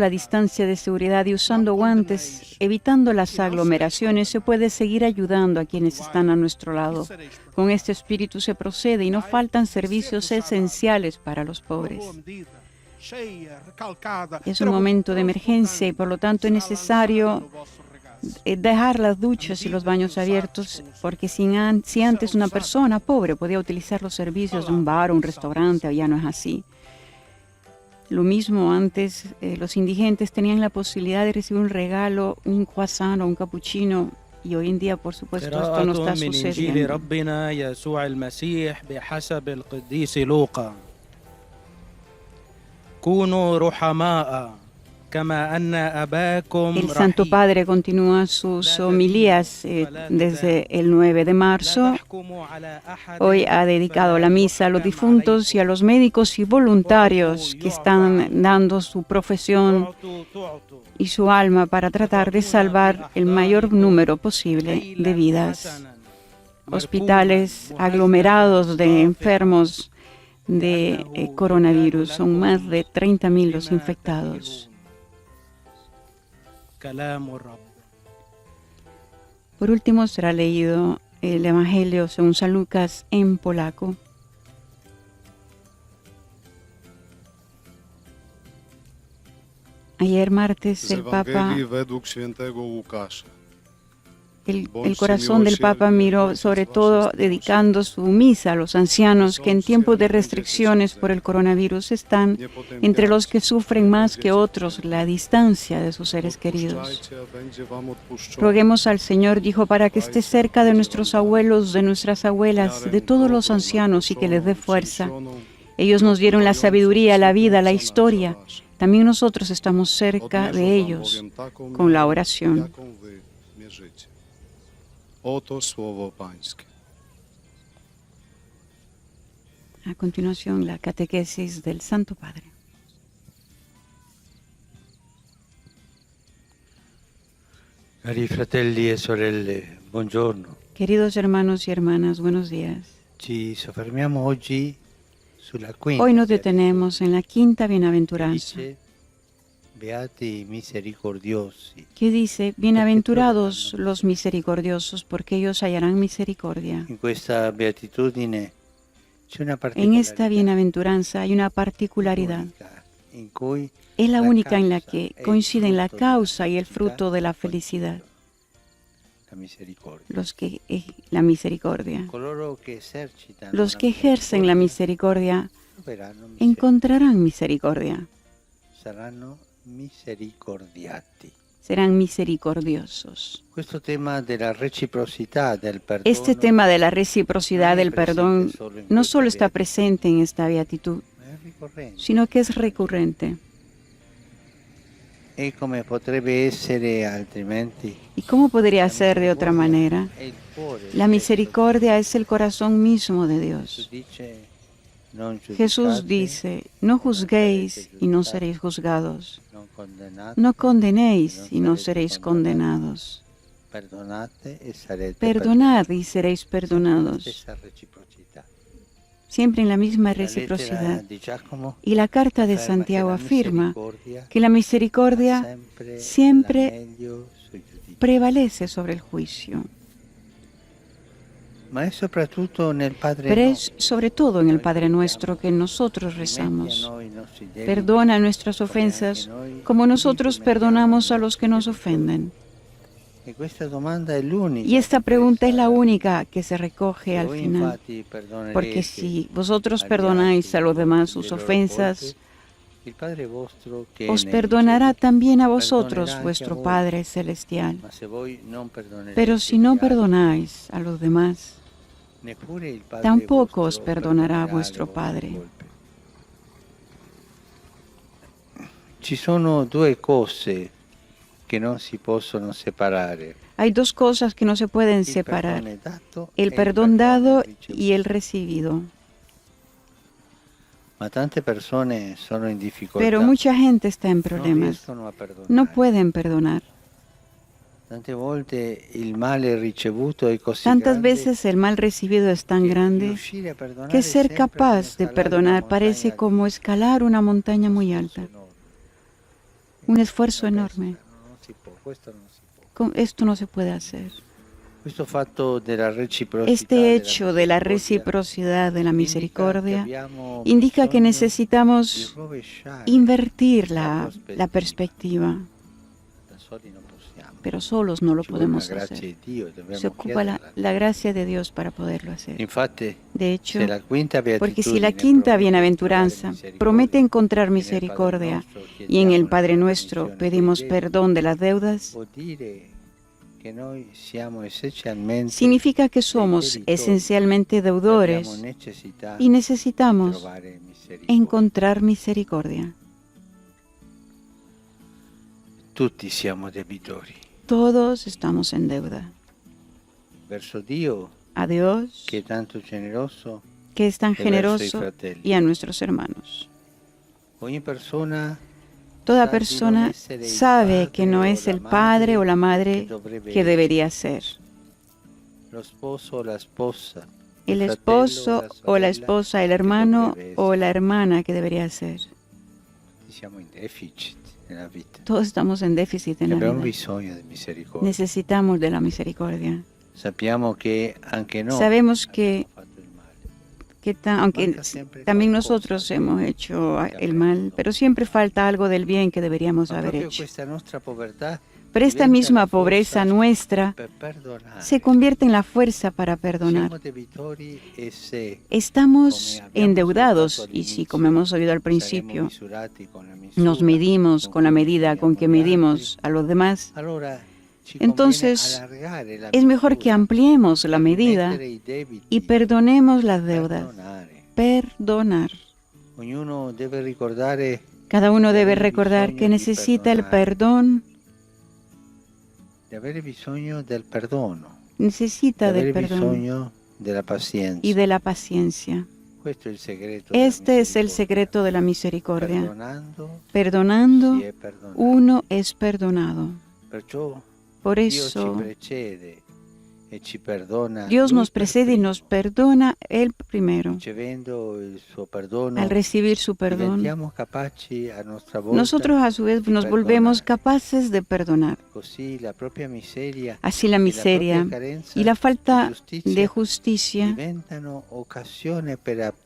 la distancia de seguridad y usando guantes, evitando las aglomeraciones, se puede seguir ayudando a quienes están a nuestro lado. Con este espíritu se procede y no faltan servicios esenciales para los pobres. Es un momento de emergencia y por lo tanto es necesario dejar las duchas y los baños abiertos, porque si antes una persona pobre podía utilizar los servicios de un bar o un restaurante, ya no es así. Lo mismo antes, los indigentes tenían la posibilidad de recibir un regalo, un croissant o un cappuccino, y hoy en día, por supuesto, esto no está sucediendo. El Santo Padre continúa sus homilías desde el 9 de marzo. Hoy ha dedicado la misa a los difuntos y a los médicos y voluntarios que están dando su profesión y su alma para tratar de salvar el mayor número posible de vidas. Hospitales aglomerados de enfermos de coronavirus, son más de 30.000 los infectados. Por último será leído el Evangelio según San Lucas en polaco. Ayer martes el corazón del Papa miró sobre todo dedicando su misa a los ancianos que en tiempos de restricciones por el coronavirus están entre los que sufren más que otros la distancia de sus seres queridos. Roguemos al Señor, dijo, para que esté cerca de nuestros abuelos, de nuestras abuelas, de todos los ancianos y que les dé fuerza. Ellos nos dieron la sabiduría, la vida, la historia. También nosotros estamos cerca de ellos con la oración. A continuación, la catequesis del Santo Padre. Cari fratelli e sorelle, buongiorno. Queridos hermanos y hermanas, buenos días. Ci soffermiamo oggi sulla quinta. Hoy nos detenemos en la quinta bienaventuranza. Beati misericordiosi. Que dice, bienaventurados los misericordiosos, porque ellos hallarán misericordia. En esta bienaventuranza hay una particularidad. Es la única en la que coinciden la causa y el fruto de la felicidad. La misericordia. Los que ejercen la misericordia encontrarán misericordia. Serán misericordiosos. Este tema de la reciprocidad del perdón no solo está presente en esta beatitud, sino que es recurrente. ¿Y cómo podría ser de otra manera? La misericordia es el corazón mismo de Dios. Jesús dice, no juzguéis y no seréis juzgados. No condenéis y no seréis condenados. Perdonad y seréis perdonados. Siempre en la misma reciprocidad. Y la carta de Santiago afirma que la misericordia siempre prevalece sobre el juicio. Pero es sobre todo en el Padre Nuestro que nosotros rezamos. Perdona nuestras ofensas como nosotros perdonamos a los que nos ofenden. Y esta pregunta es la única que se recoge al final. Porque si vosotros perdonáis a los demás sus ofensas, os perdonará también a vosotros vuestro Padre Celestial. Pero si no perdonáis a los demás, tampoco os perdonará vuestro Padre. Ci sono due cose che non si possono separare. Hay dos cosas que no se pueden separar: el perdón dado y el recibido. Pero mucha gente está en problemas. No pueden perdonar. Tantas veces el mal recibido es tan grande que ser capaz de perdonar parece como escalar una montaña muy alta. un esfuerzo enorme. Esto no se puede hacer. Este hecho de la reciprocidad de la misericordia indica que necesitamos invertir la perspectiva, pero solos no lo podemos hacer. Se ocupa la gracia de Dios para poderlo hacer. De hecho, porque si la quinta bienaventuranza promete encontrar misericordia y en el Padre Nuestro pedimos perdón de las deudas, significa que somos esencialmente deudores y necesitamos encontrar misericordia. Todos estamos en deuda. A Dios, que es tan generoso, y a nuestros hermanos. Toda persona sabe que no es el padre o la madre que debería ser. El esposo o la esposa, el hermano o la hermana que debería ser. Todos estamos en déficit en la vida. Necesitamos de la misericordia. Sabemos que aunque también nosotros hemos hecho el mal, pero siempre falta algo del bien que deberíamos haber hecho. Pero esta misma pobreza nuestra se convierte en la fuerza para perdonar. Estamos endeudados y si, como hemos oído al principio, nos medimos con la medida con que medimos a los demás, entonces es mejor que ampliemos la medida y perdonemos las deudas. Perdonar. Cada uno debe recordar que necesita el perdón. Necesita del perdón y de la paciencia. Este es el secreto de la misericordia. Perdonando, uno es perdonado. Por eso, Dios nos precede y nos perdona Él primero. Al recibir su perdón, nosotros a su vez nos volvemos capaces de perdonar. Así la miseria y la falta de justicia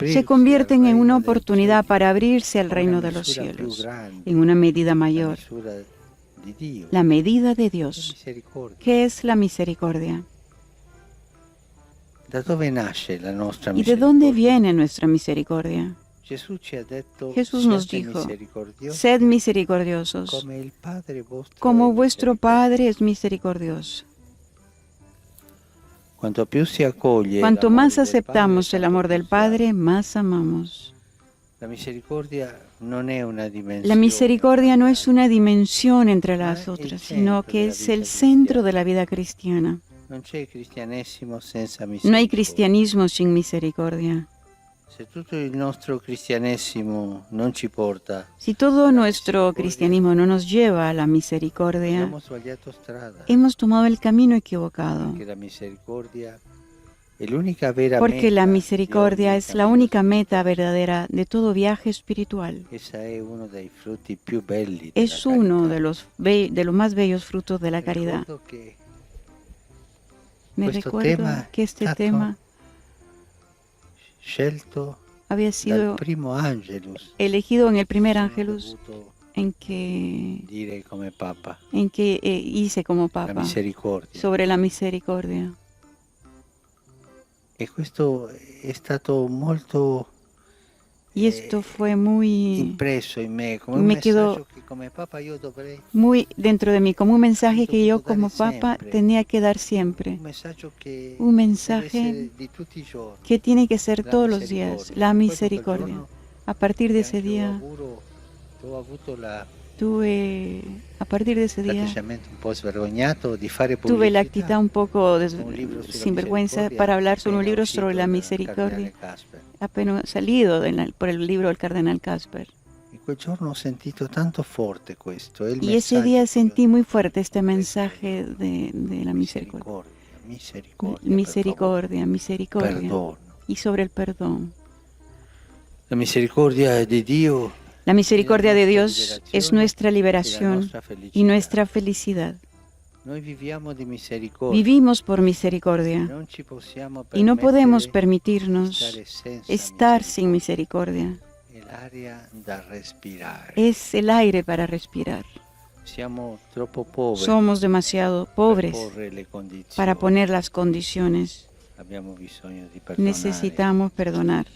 se convierten en una oportunidad para abrirse al reino de los cielos, en una medida mayor. La medida de Dios, que es la misericordia. ¿Y de dónde viene nuestra misericordia? Jesús nos dijo, sed misericordiosos, como vuestro Padre es misericordioso. Cuanto más aceptamos el amor del Padre, más amamos. La misericordia no es una dimensión entre las otras, sino que es el centro de la vida cristiana. No hay cristianismo sin misericordia. Si todo nuestro cristianismo no nos lleva a la misericordia, hemos tomado el camino equivocado. Porque la misericordia es la única meta verdadera de todo viaje espiritual. Es uno de los más bellos frutos de la caridad. Me recuerdo que este tema había sido elegido en el primer Ángelus en que hice como Papa sobre la misericordia. Y esto fue muy me quedó muy dentro de mí, como un mensaje que yo como Papa tenía que dar siempre. Un mensaje que tiene que ser todos los días, la misericordia. A partir de ese día, tuve la actitud un poco sinvergüenza para hablar sobre un libro sobre la misericordia, apenas salido por el libro del Cardenal Casper. Y ese día sentí muy fuerte este mensaje de la misericordia. Misericordia. Y sobre el perdón. La misericordia de Dios La misericordia de Dios es nuestra liberación y nuestra felicidad. Vivimos por misericordia y no podemos permitirnos estar sin misericordia. Es el aire para respirar. Somos demasiado pobres para poner las condiciones. Necesitamos perdonar.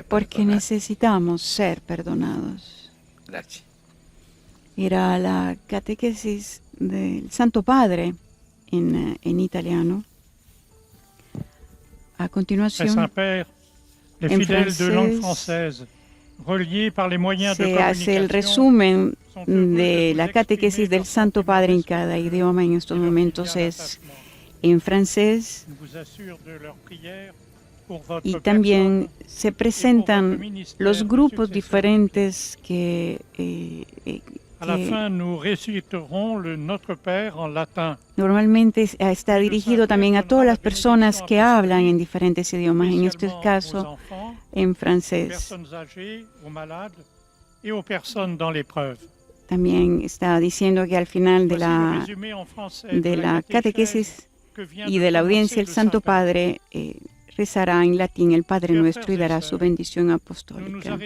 Porque necesitamos ser perdonados. Era la catequesis del Santo Padre en italiano. A continuación, en francés, se hace el resumen de la catequesis del Santo Padre en cada idioma. En estos momentos es en francés. Y también se presentan los grupos diferentes que normalmente está dirigido también a todas las personas que hablan en diferentes idiomas, en este caso en francés. También está diciendo que al final de la catequesis y de la audiencia el Santo Padre rezará en latín el Padre Nuestro y dará su bendición apostólica.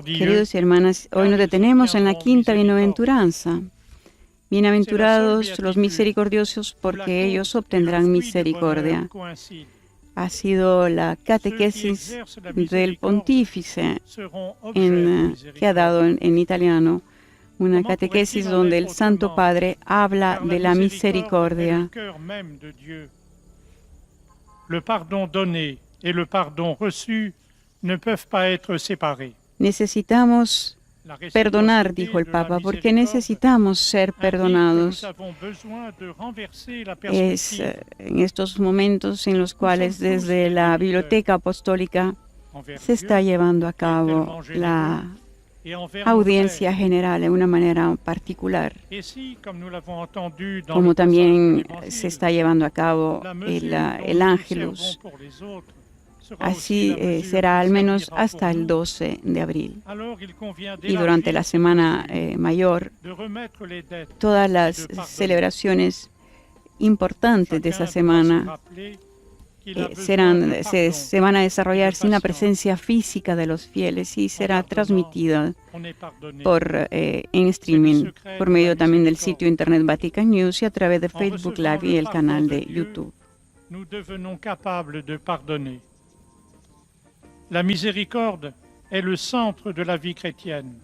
Queridos hermanos, hoy nos detenemos en la quinta bienaventuranza. Bienaventurados los misericordiosos, porque ellos obtendrán misericordia. Ha sido la catequesis del pontífice que ha dado en italiano. Una catequesis donde el Santo Padre habla de la misericordia. Necesitamos perdonar, dijo el Papa, porque necesitamos ser perdonados. Es en estos momentos en los cuales desde la Biblioteca Apostólica se está llevando a cabo la audiencia general de una manera particular, como también se está llevando a cabo el Ángelus. Así será al menos hasta el 12 de abril. Y durante la Semana Mayor, todas las celebraciones importantes de esa semana se van a desarrollar sin la presencia física de los fieles y será transmitida en streaming por medio también del sitio internet Vatican News y a través de Facebook Live y el canal de YouTube. La miséricorde est le centre de la vie chrétienne.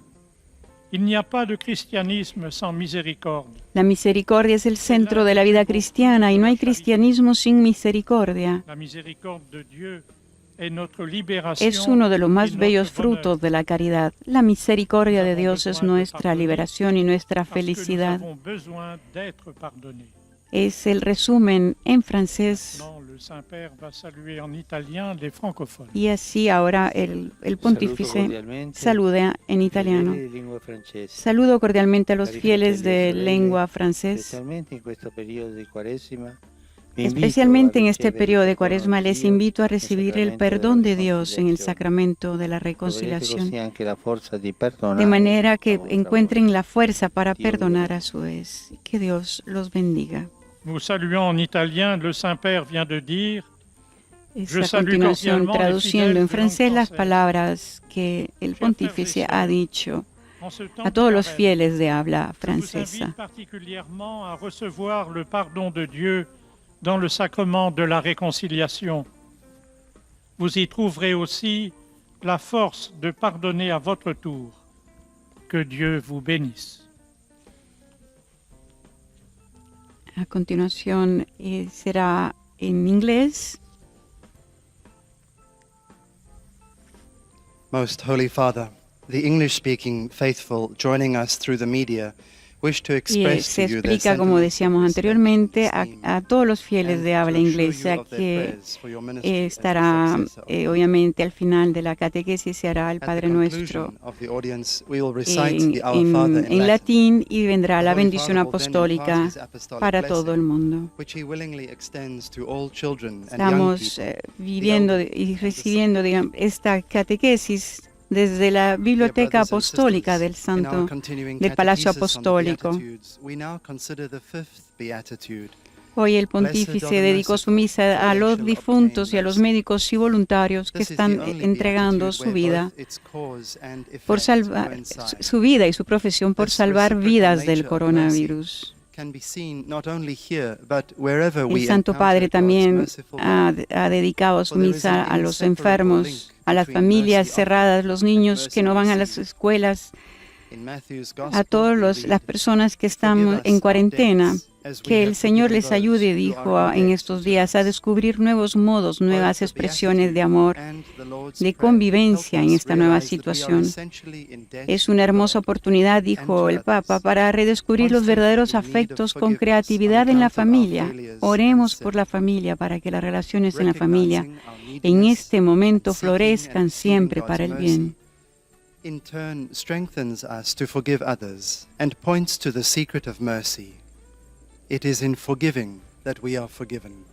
Il n'y a pas de christianisme sans miséricorde. La misericordia es el centro de la vida cristiana y no hay cristianismo sin misericordia. La miséricorde de Dieu est notre libération. Es uno de los más bellos frutos de la caridad. La misericordia de Dios es nuestra liberación y nuestra felicidad. Es el resumen en francés. Y así ahora el pontífice saluda en italiano. Saludo cordialmente a los fieles de lengua francesa. Especialmente en este periodo de Cuaresma les invito a recibir el perdón de Dios en el sacramento de la reconciliación, de manera que encuentren la fuerza para perdonar a su vez. Que Dios los bendiga. Nous saluons en italien, le Saint-Père vient de dire. A continuación, traduciendo en francés las palabras que el pontífice ha dicho a todos los fieles de habla francesa. Particulièrement à recevoir le pardon de Dieu dans le sacrement de la réconciliation. Vous y trouverez aussi la force de pardonner à votre tour. Que Dieu vous bénisse. A continuación será en inglés. Most Holy Father, the English-speaking faithful joining us through the media Y se explica, como decíamos anteriormente, a todos los fieles de habla inglesa que estará, obviamente, al final de la catequesis se hará el Padre Nuestro en latín y vendrá la bendición apostólica para todo el mundo. Estamos viviendo y recibiendo, digamos, esta catequesis desde la Biblioteca Apostólica del Palacio Apostólico. Hoy el pontífice dedicó su misa a los difuntos y a los médicos y voluntarios que están entregando su vida por salvar su vida y su profesión por salvar vidas del coronavirus. El Santo Padre también ha dedicado su misa a los enfermos, a las familias cerradas, los niños que no van a las escuelas, a todas las personas que están en cuarentena. Que el Señor les ayude, dijo en estos días, a descubrir nuevos modos, nuevas expresiones de amor, de convivencia en esta nueva situación. Es una hermosa oportunidad, dijo el Papa, para redescubrir los verdaderos afectos con creatividad en la familia. Oremos por la familia para que las relaciones en la familia en este momento florezcan siempre para el bien. In turn, strengthens us to forgive others and points to the secret of mercy. It is in forgiving that we are forgiven.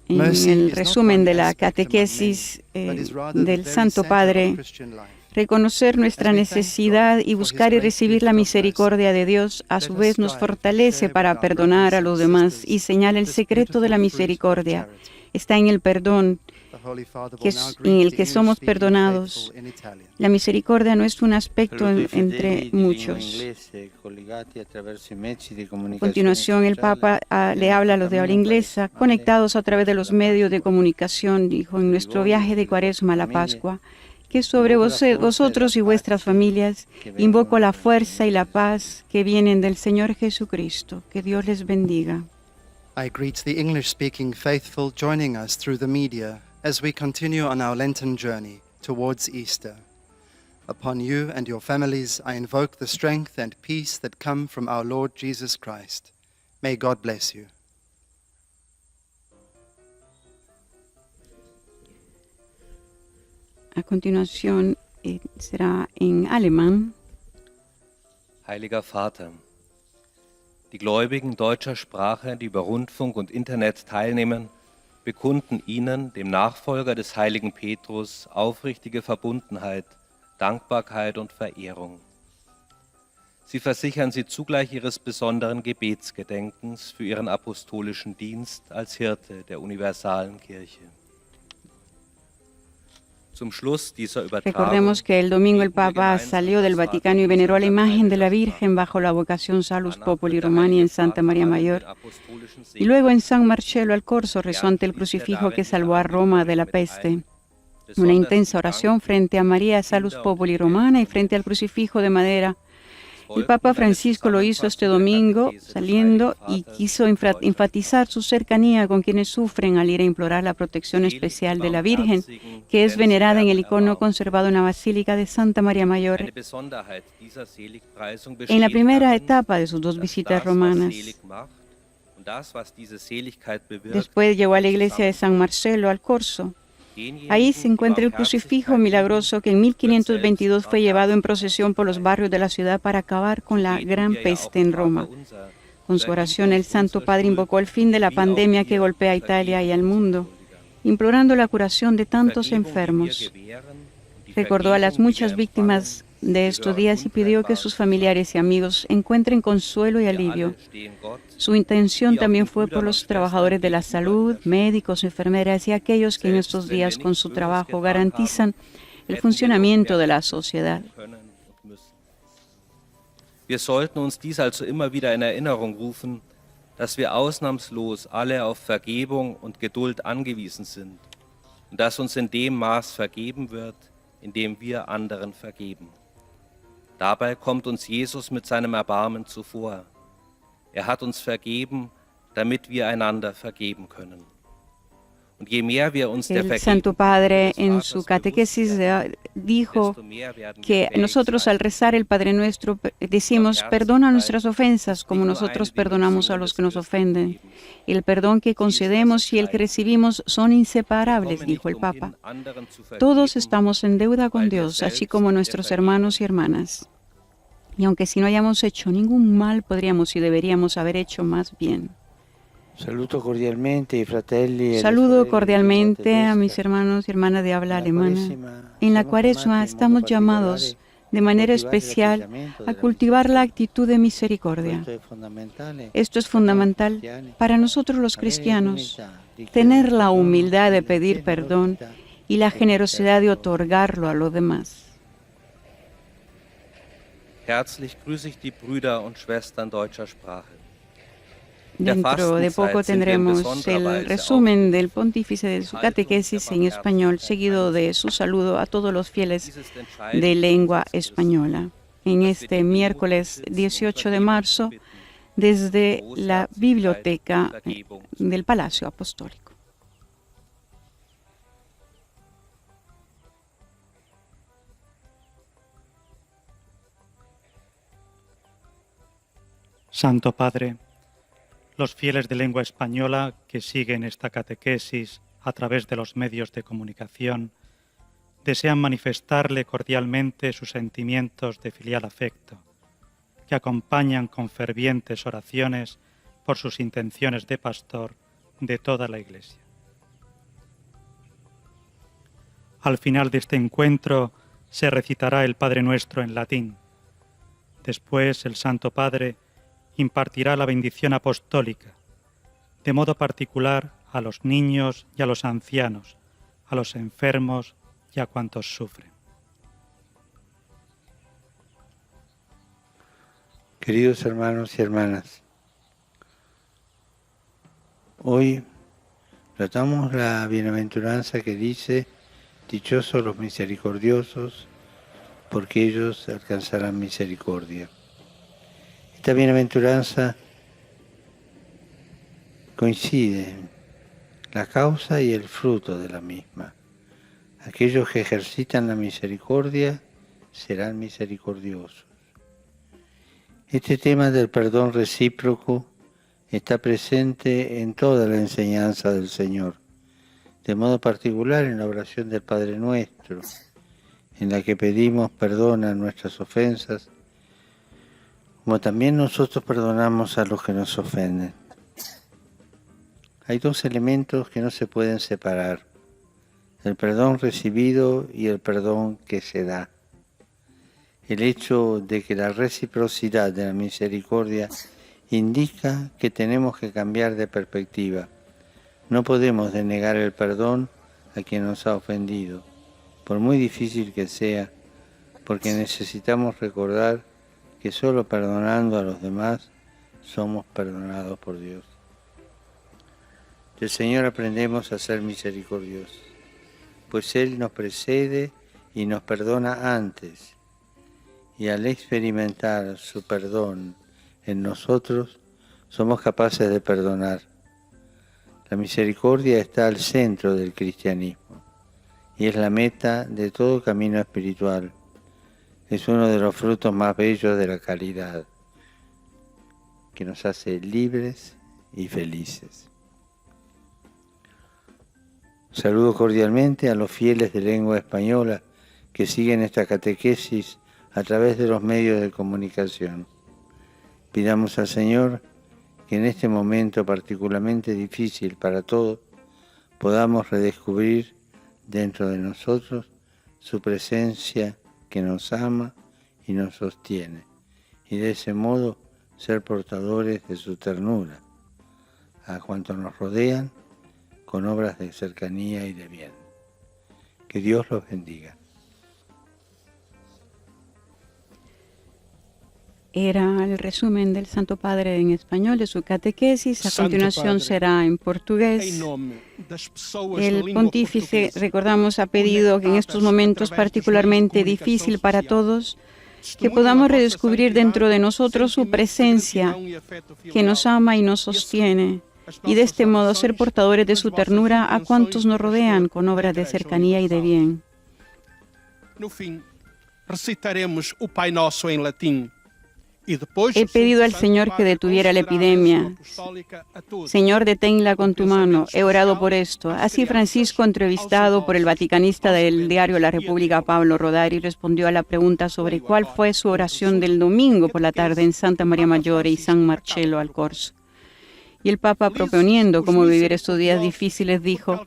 En el resumen de la catequesis del Santo Padre, reconocer nuestra necesidad y buscar y recibir la misericordia de Dios a su vez nos fortalece para perdonar a los demás y señala el secreto de la misericordia. Está en el perdón, en el que somos perdonados. La misericordia no es un aspecto entre muchos. A continuación, el Papa le habla a los de habla inglesa, conectados a través de los medios de comunicación, dijo, en nuestro viaje de Cuaresma a la Pascua, que sobre vosotros y vuestras familias invoco la fuerza y la paz que vienen del Señor Jesucristo. Que Dios les bendiga. I greet the English-speaking faithful joining us through the media as we continue on our Lenten journey towards Easter. Upon you and your families, I invoke the strength and peace that come from our Lord Jesus Christ. May God bless you. A continuación será en alemán. Heiliger Vater, die Gläubigen deutscher Sprache, die über Rundfunk und Internet teilnehmen, bekunden Ihnen, dem Nachfolger des heiligen Petrus, aufrichtige Verbundenheit, Dankbarkeit und Verehrung. Sie versichern Sie zugleich Ihres besonderen Gebetsgedenkens für Ihren apostolischen Dienst als Hirte der universalen Kirche. Recordemos que el domingo el Papa salió del Vaticano y veneró la imagen de la Virgen bajo la vocación Salus Populi Romani en Santa María Mayor. Y luego en San Marcello al Corso rezó ante el crucifijo que salvó a Roma de la peste. Una intensa oración frente a María Salus Populi Romana y frente al crucifijo de madera. El Papa Francisco lo hizo este domingo saliendo y quiso enfatizar su cercanía con quienes sufren al ir a implorar la protección especial de la Virgen, que es venerada en el icono conservado en la Basílica de Santa María Mayor. En la primera etapa de sus dos visitas romanas, después llegó a la iglesia de San Marcello al Corso. Ahí se encuentra el crucifijo milagroso que en 1522 fue llevado en procesión por los barrios de la ciudad para acabar con la gran peste en Roma. Con su oración, el Santo Padre invocó el fin de la pandemia que golpea a Italia y al mundo, implorando la curación de tantos enfermos. Recordó a las muchas víctimas de estos días y pidió que sus familiares y amigos encuentren consuelo y alivio. Su intención también fue por los trabajadores de la salud, médicos, enfermeras y aquellos que en estos días con su trabajo garantizan el funcionamiento de la sociedad. Wir sollten uns dies also immer wieder in Erinnerung rufen, dass wir ausnahmslos alle auf Vergebung und Geduld angewiesen sind und dass uns in dem Maß vergeben wird, in dem wir anderen vergeben. Dabei kommt uns Jesus mit seinem Erbarmen zuvor. Er hat uns vergeben, damit wir einander vergeben können. Und je mehr wir uns der El Santo Vergebung Padre des en Vaters su catequesis bewusst dijo desto mehr werden wir que fähig nosotros sein, al rezar el Padre Nuestro decimos, perdona nuestras ofensas como nosotros perdonamos a los que nos ofenden. El perdón que concedemos y el que recibimos son inseparables, dijo el Papa. Todos estamos en deuda con Dios, así como nuestros hermanos y hermanas. Y aunque si no hayamos hecho ningún mal, podríamos y deberíamos haber hecho más bien. Saludo cordialmente a mis hermanos y hermanas de habla alemana. En la Cuaresma estamos llamados de manera especial a cultivar la actitud de misericordia. Esto es fundamental para nosotros los cristianos, tener la humildad de pedir perdón y la generosidad de otorgarlo a los demás. Herzlich grüße ich die Brüder und Schwestern deutscher Sprache. Dentro de poco tendremos el resumen del pontífice de su catequesis en español, seguido de su saludo a todos los fieles de lengua española. En este miércoles 18 de marzo, desde la biblioteca del Palacio Apostólico. Santo Padre, los fieles de lengua española que siguen esta catequesis a través de los medios de comunicación desean manifestarle cordialmente sus sentimientos de filial afecto, que acompañan con fervientes oraciones por sus intenciones de pastor de toda la Iglesia. Al final de este encuentro se recitará el Padre Nuestro en latín. Después el Santo Padre impartirá la bendición apostólica, de modo particular a los niños y a los ancianos, a los enfermos y a cuantos sufren. Queridos hermanos y hermanas, hoy tratamos la bienaventuranza que dice: dichosos los misericordiosos, porque ellos alcanzarán misericordia. Esta bienaventuranza coincide la causa y el fruto de la misma. Aquellos que ejercitan la misericordia serán misericordiosos. Este tema del perdón recíproco está presente en toda la enseñanza del Señor, de modo particular en la oración del Padre Nuestro, en la que pedimos perdón a nuestras ofensas, como también nosotros perdonamos a los que nos ofenden. Hay dos elementos que no se pueden separar: el perdón recibido y el perdón que se da. El hecho de que la reciprocidad de la misericordia indica que tenemos que cambiar de perspectiva. No podemos denegar el perdón a quien nos ha ofendido, por muy difícil que sea, porque necesitamos recordar que solo perdonando a los demás somos perdonados por Dios. Del Señor aprendemos a ser misericordiosos, pues Él nos precede y nos perdona antes, y al experimentar su perdón en nosotros, somos capaces de perdonar. La misericordia está al centro del cristianismo y es la meta de todo camino espiritual. Es uno de los frutos más bellos de la caridad, que nos hace libres y felices. Saludo cordialmente a los fieles de lengua española que siguen esta catequesis a través de los medios de comunicación. Pidamos al Señor que en este momento particularmente difícil para todos podamos redescubrir dentro de nosotros su presencia que nos ama y nos sostiene, y de ese modo ser portadores de su ternura a cuantos nos rodean con obras de cercanía y de bien. Que Dios los bendiga. Era el resumen del Santo Padre en español de su catequesis. A continuación será en portugués. El pontífice, recordamos, ha pedido que en estos momentos particularmente difícil para todos, que podamos redescubrir dentro de nosotros su presencia, que nos ama y nos sostiene, y de este modo ser portadores de su ternura a cuantos nos rodean con obras de cercanía y de bien. No fim, recitaremos o Pai Nosso em latim. He pedido al Señor que detuviera la epidemia. Señor, deténla con tu mano. He orado por esto. Así Francisco, entrevistado por el vaticanista del diario La República, Pablo Rodari, respondió a la pregunta sobre cuál fue su oración del domingo por la tarde en Santa María Maggiore y San Marcello al Corso. Y el Papa, proponiendo cómo vivir estos días difíciles, dijo: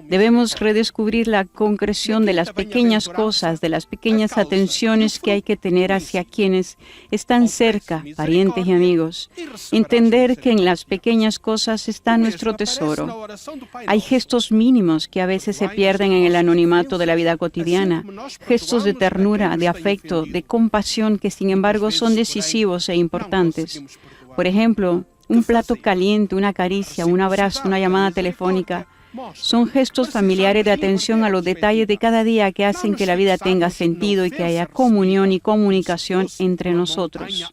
debemos redescubrir la concreción de las pequeñas cosas, de las pequeñas atenciones que hay que tener hacia quienes están cerca, parientes y amigos. Entender que en las pequeñas cosas está nuestro tesoro. Hay gestos mínimos que a veces se pierden en el anonimato de la vida cotidiana, gestos de ternura, de afecto, de compasión que sin embargo son decisivos e importantes. Por ejemplo, un plato caliente, una caricia, un abrazo, una llamada telefónica. Son gestos familiares de atención a los detalles de cada día que hacen que la vida tenga sentido y que haya comunión y comunicación entre nosotros.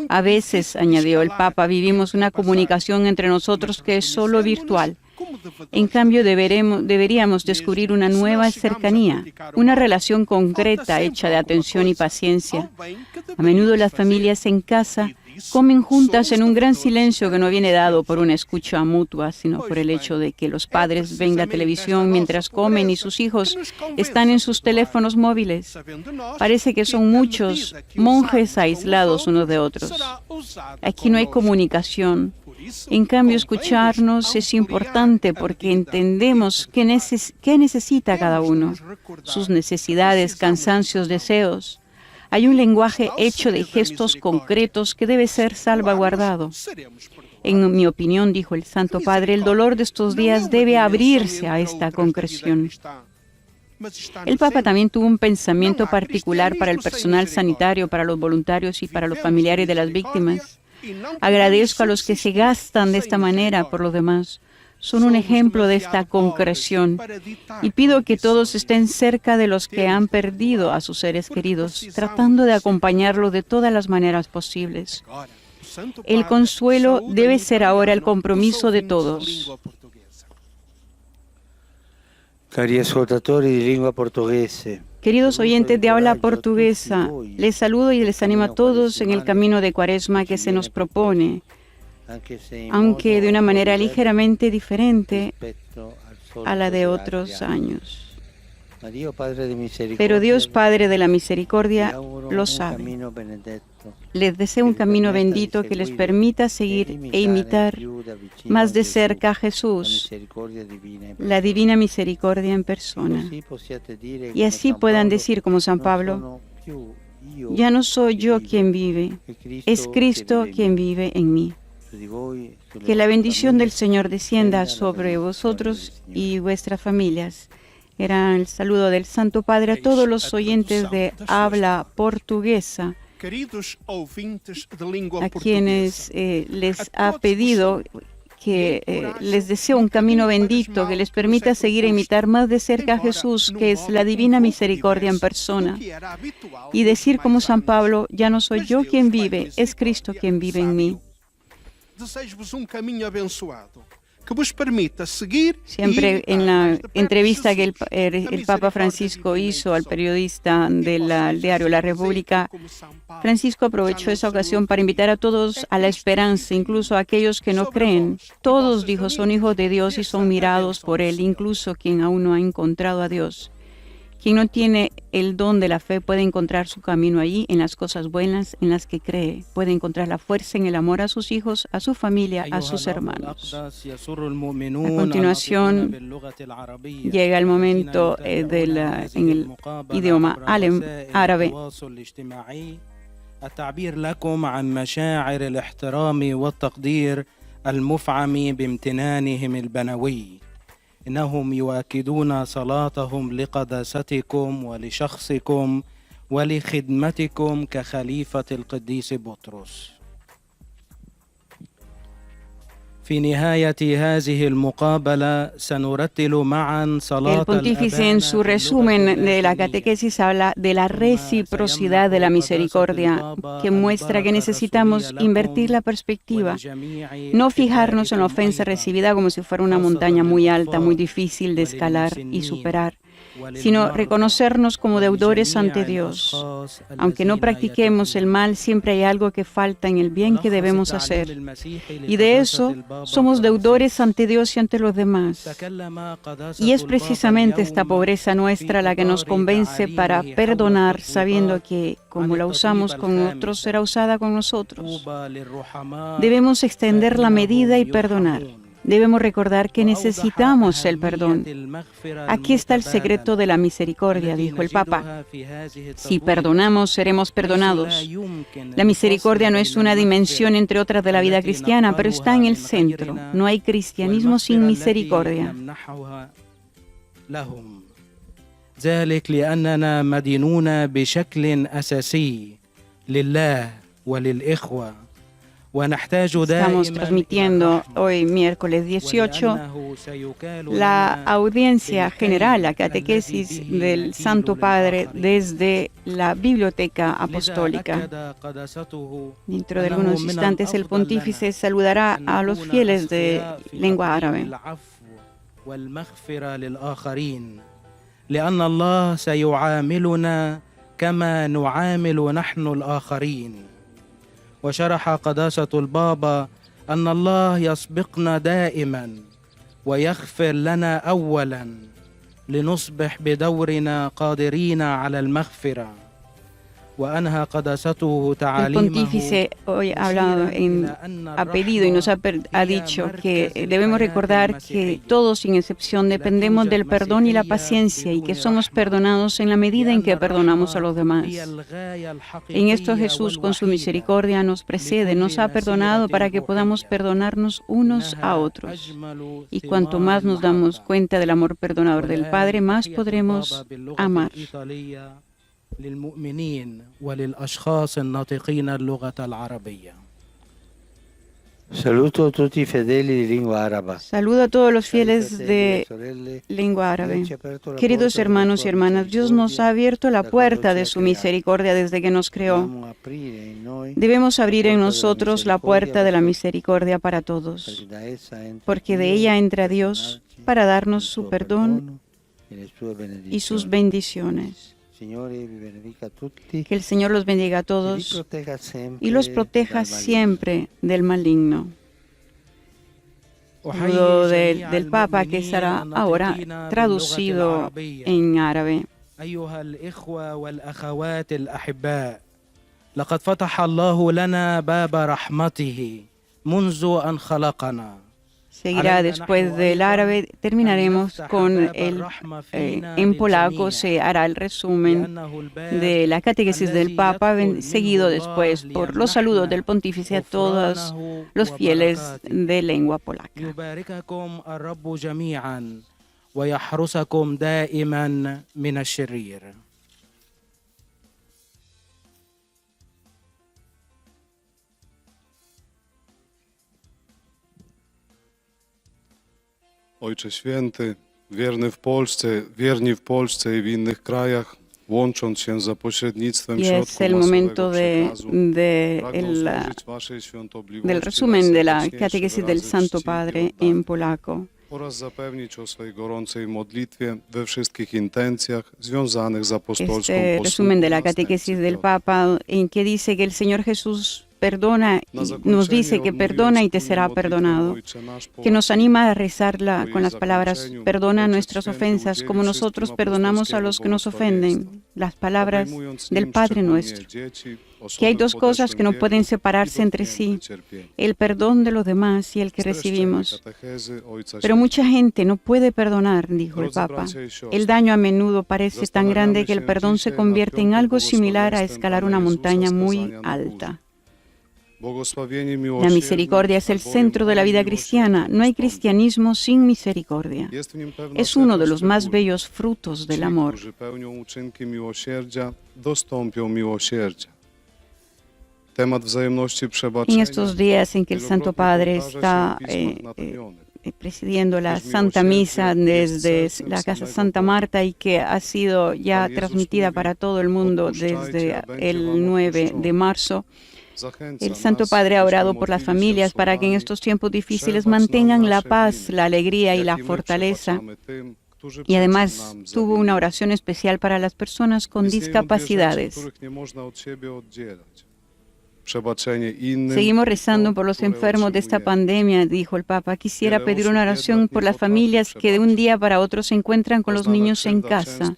A veces, añadió el Papa, vivimos una comunicación entre nosotros que es solo virtual. En cambio, deberíamos descubrir una nueva cercanía, una relación concreta hecha de atención y paciencia. A menudo las familias en casa comen juntas en un gran silencio que no viene dado por una escucha mutua, sino por el hecho de que los padres ven la televisión mientras comen y sus hijos están en sus teléfonos móviles. Parece que son muchos monjes aislados unos de otros. Aquí no hay comunicación. En cambio, escucharnos es importante porque entendemos qué necesita cada uno, sus necesidades, cansancios, deseos. Hay un lenguaje hecho de gestos concretos que debe ser salvaguardado. En mi opinión, dijo el Santo Padre, el dolor de estos días debe abrirse a esta concreción. El Papa también tuvo un pensamiento particular para el personal sanitario, para los voluntarios y para los familiares de las víctimas. Agradezco a los que se gastan de esta manera por los demás. Son un ejemplo de esta concreción y pido que todos estén cerca de los que han perdido a sus seres queridos, tratando de acompañarlos de todas las maneras posibles. El consuelo debe ser ahora el compromiso de todos. Cari ascoltatori di lingua portoghese. Queridos oyentes de habla portuguesa, les saludo y les animo a todos en el camino de Cuaresma que se nos propone, aunque de una manera ligeramente diferente a la de otros años. Pero Dios Padre de la Misericordia lo sabe. Les deseo un camino bendito que les permita seguir e imitar más de cerca a Jesús, la divina misericordia en persona. Y así puedan decir como San Pablo: ya no soy yo quien vive, es Cristo quien vive en mí. Que la bendición del Señor descienda sobre vosotros y vuestras familias. Era el saludo del Santo Padre a todos los oyentes de habla portuguesa, a quienes les ha pedido que les deseo un camino bendito que les permita seguir e imitar más de cerca a Jesús, que es la divina misericordia en persona, y decir como San Pablo: ya no soy yo quien vive, es Cristo quien vive en mí. Siempre en la entrevista que el Papa Francisco hizo al periodista del diario La República, Francisco aprovechó esa ocasión para invitar a todos a la esperanza, incluso a aquellos que no creen. Todos, dijo, son hijos de Dios y son mirados por Él, incluso quien aún no ha encontrado a Dios. Quien no tiene el don de la fe puede encontrar su camino allí, en las cosas buenas en las que cree. Puede encontrar la fuerza en el amor a sus hijos, a su familia, a sus hermanos. A continuación, llega el momento en el idioma árabe. التعبير لكم عن مشاعر الاحترام والتقدير المفعم بامتنانهم البنوي. إنهم يؤكدون صلاتهم لقداستكم ولشخصكم ولخدمتكم كخليفة القديس بطرس. في نهاية هذه المقابلة سنرتل معا صلاة El pontífice en su resumen de la catequesis habla de la reciprocidad de la misericordia, que muestra que necesitamos invertir la perspectiva, no fijarnos en la ofensa recibida como si fuera una montaña muy alta, muy difícil de escalar y superar, sino reconocernos como deudores ante Dios. Aunque no practiquemos el mal, siempre hay algo que falta en el bien que debemos hacer. Y de eso somos deudores ante Dios y ante los demás. Y es precisamente esta pobreza nuestra la que nos convence para perdonar, sabiendo que, como la usamos con otros, será usada con nosotros. Debemos extender la medida y perdonar. Debemos recordar que necesitamos el perdón. Aquí está el secreto de la misericordia, dijo el Papa. Si perdonamos, seremos perdonados. La misericordia no es una dimensión entre otras de la vida cristiana, pero está en el centro. No hay cristianismo sin misericordia. ذلك لأننا مدينون بشكل أساسي لله وللإخوة. Estamos transmitiendo hoy, miércoles 18, la audiencia general, la catequesis del Santo Padre desde la Biblioteca Apostólica. Dentro de algunos instantes, el pontífice saludará a los fieles de lengua árabe. لأن الله سيعاملنا كما نعامل نحن الآخرين. وشرح قداسة البابا أن الله يسبقنا دائما ويغفر لنا أولا لنصبح بدورنا قادرين على المغفرة. وأنهى قداسته تعاليمه. El pontífice hoy ha pedido y nos ha dicho que debemos recordar que todos, sin excepción, dependemos del perdón y la paciencia y que somos perdonados en la medida en que perdonamos a los demás. En esto Jesús, con su misericordia, nos precede, nos ha perdonado para que podamos perdonarnos unos a otros. Y cuanto más nos damos cuenta del amor perdonador del Padre, más podremos amar. للمؤمنين وللأشخاص الناطقين اللغة العربية. Saluto a tutti i fedeli di lingua araba. Saludo a todos los fieles de lengua árabe. Queridos hermanos y hermanas, Dios nos ha abierto la puerta de su misericordia desde que nos creó. Debemos abrir en nosotros la puerta de la misericordia para todos, porque de ella entra Dios para darnos su perdón y sus bendiciones. Que el Señor los bendiga a todos y los proteja siempre del maligno. Saludo del Papa, que será ahora traducido en árabe. أيها الإخوة والأخوات الأحباء، لقد فتح الله لنا باب رحمته منذ أن خلقنا. Seguirá después del árabe, terminaremos con en polaco se hará el resumen de la catequesis del Papa, seguido después por los saludos del pontífice a todos los fieles de lengua polaca. Ojcze Święty, wierni w Polsce i w innych krajach, łącząc się za pośrednictwem środków masowego przekazu, del resumen de la catequesis del Santo Padre en polaco. Oraz zapewnić o swej gorącej modlitwie we wszystkich intencjach związanych z apostolską posługą. Este resumen de la catequesis del Papa, en que dice que el Señor Jesús perdona, nos dice que perdona y te será perdonado, que nos anima a rezarla con las palabras: perdona nuestras ofensas como nosotros perdonamos a los que nos ofenden, las palabras del Padre nuestro. Que hay dos cosas que no pueden separarse entre sí: el perdón de los demás y el que recibimos. Pero mucha gente no puede perdonar, dijo el Papa. El daño a menudo parece tan grande que el perdón se convierte en algo similar a escalar una montaña muy alta. La misericordia es el centro de la vida cristiana. No hay cristianismo sin misericordia. Es uno de los más bellos frutos del amor. Temat wzajemności En przebaczenia estos días en que el Santo Padre está presidiendo la Santa Misa desde la Casa Santa Marta y que ha sido ya transmitida para todo el mundo desde el 9 de marzo. El Santo Padre ha orado por las familias para que en estos tiempos difíciles mantengan la paz, la alegría y la fortaleza. Y además tuvo una oración especial para las personas con discapacidades. Seguimos rezando por los enfermos de esta pandemia, dijo el Papa. Quisiera pedir una oración por las familias que de un día para otro se encuentran con los niños en casa.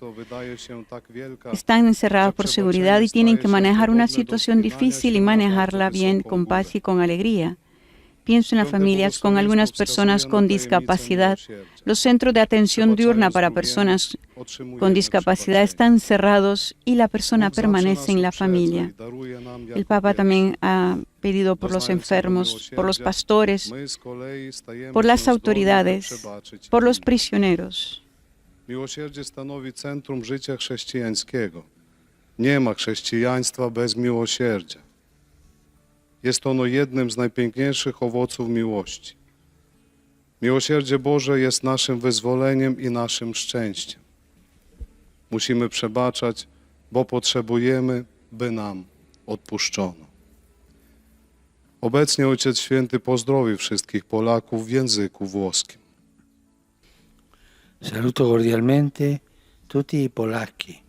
Están encerrados por seguridad y tienen que manejar una situación difícil y manejarla bien, con paz y con alegría. Pienso en las familias con algunas personas con discapacidad. Los centros de atención diurna para personas con discapacidad están cerrados y la persona permanece en la familia. El Papa también ha pedido por los enfermos, por los pastores, por las autoridades, por los prisioneros. Miłosierdzie stanowi centrum życia chrześcijańskiego. Nie ma chrześcijaństwa bez miłosierdzia. Jest ono jednym z najpiękniejszych owoców miłości. Miłosierdzie Boże jest naszym wyzwoleniem i naszym szczęściem. Musimy przebaczać, bo potrzebujemy, by nam odpuszczono. Obecnie Ojciec Święty pozdrowi wszystkich Polaków w języku włoskim. Saluto cordialmente tutti i polacchi.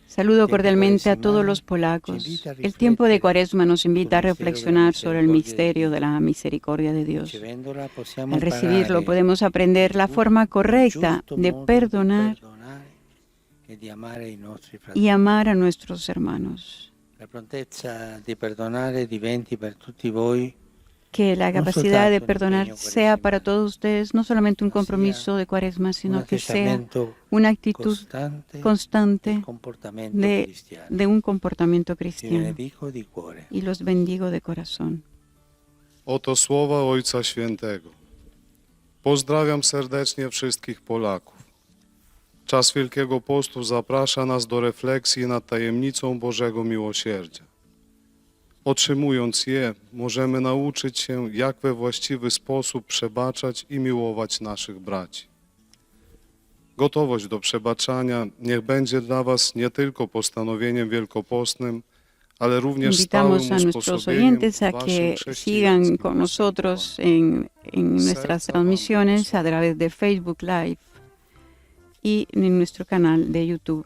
Saludo cordialmente a todos los polacos. El tiempo de Cuaresma nos invita a reflexionar sobre el misterio de la misericordia de Dios. Al recibirlo podemos aprender la forma correcta de perdonar y amar a nuestros hermanos. Que la capacidad de perdonar sea para todos ustedes no solamente un compromiso de Cuaresma, sino que sea una actitud constante de un comportamiento cristiano. Y los bendigo de corazón. Oto słowa Ojca Świętego. Pozdrawiam serdecznie wszystkich Polaków. Czas Wielkiego Postu zaprasza nas do refleksji nad tajemnicą Bożego Miłosierdzia. Otrzymując je, możemy nauczyć się, jak we właściwy sposób przebaczać i miłować naszych braci. Gotowość do przebaczania niech będzie dla Was nie tylko postanowieniem wielkopostnym, ale również stałym Invitamos a nuestros oyentes a que sigan con nosotros en nuestras transmisiones a través de Facebook Live y en nuestro canal de YouTube.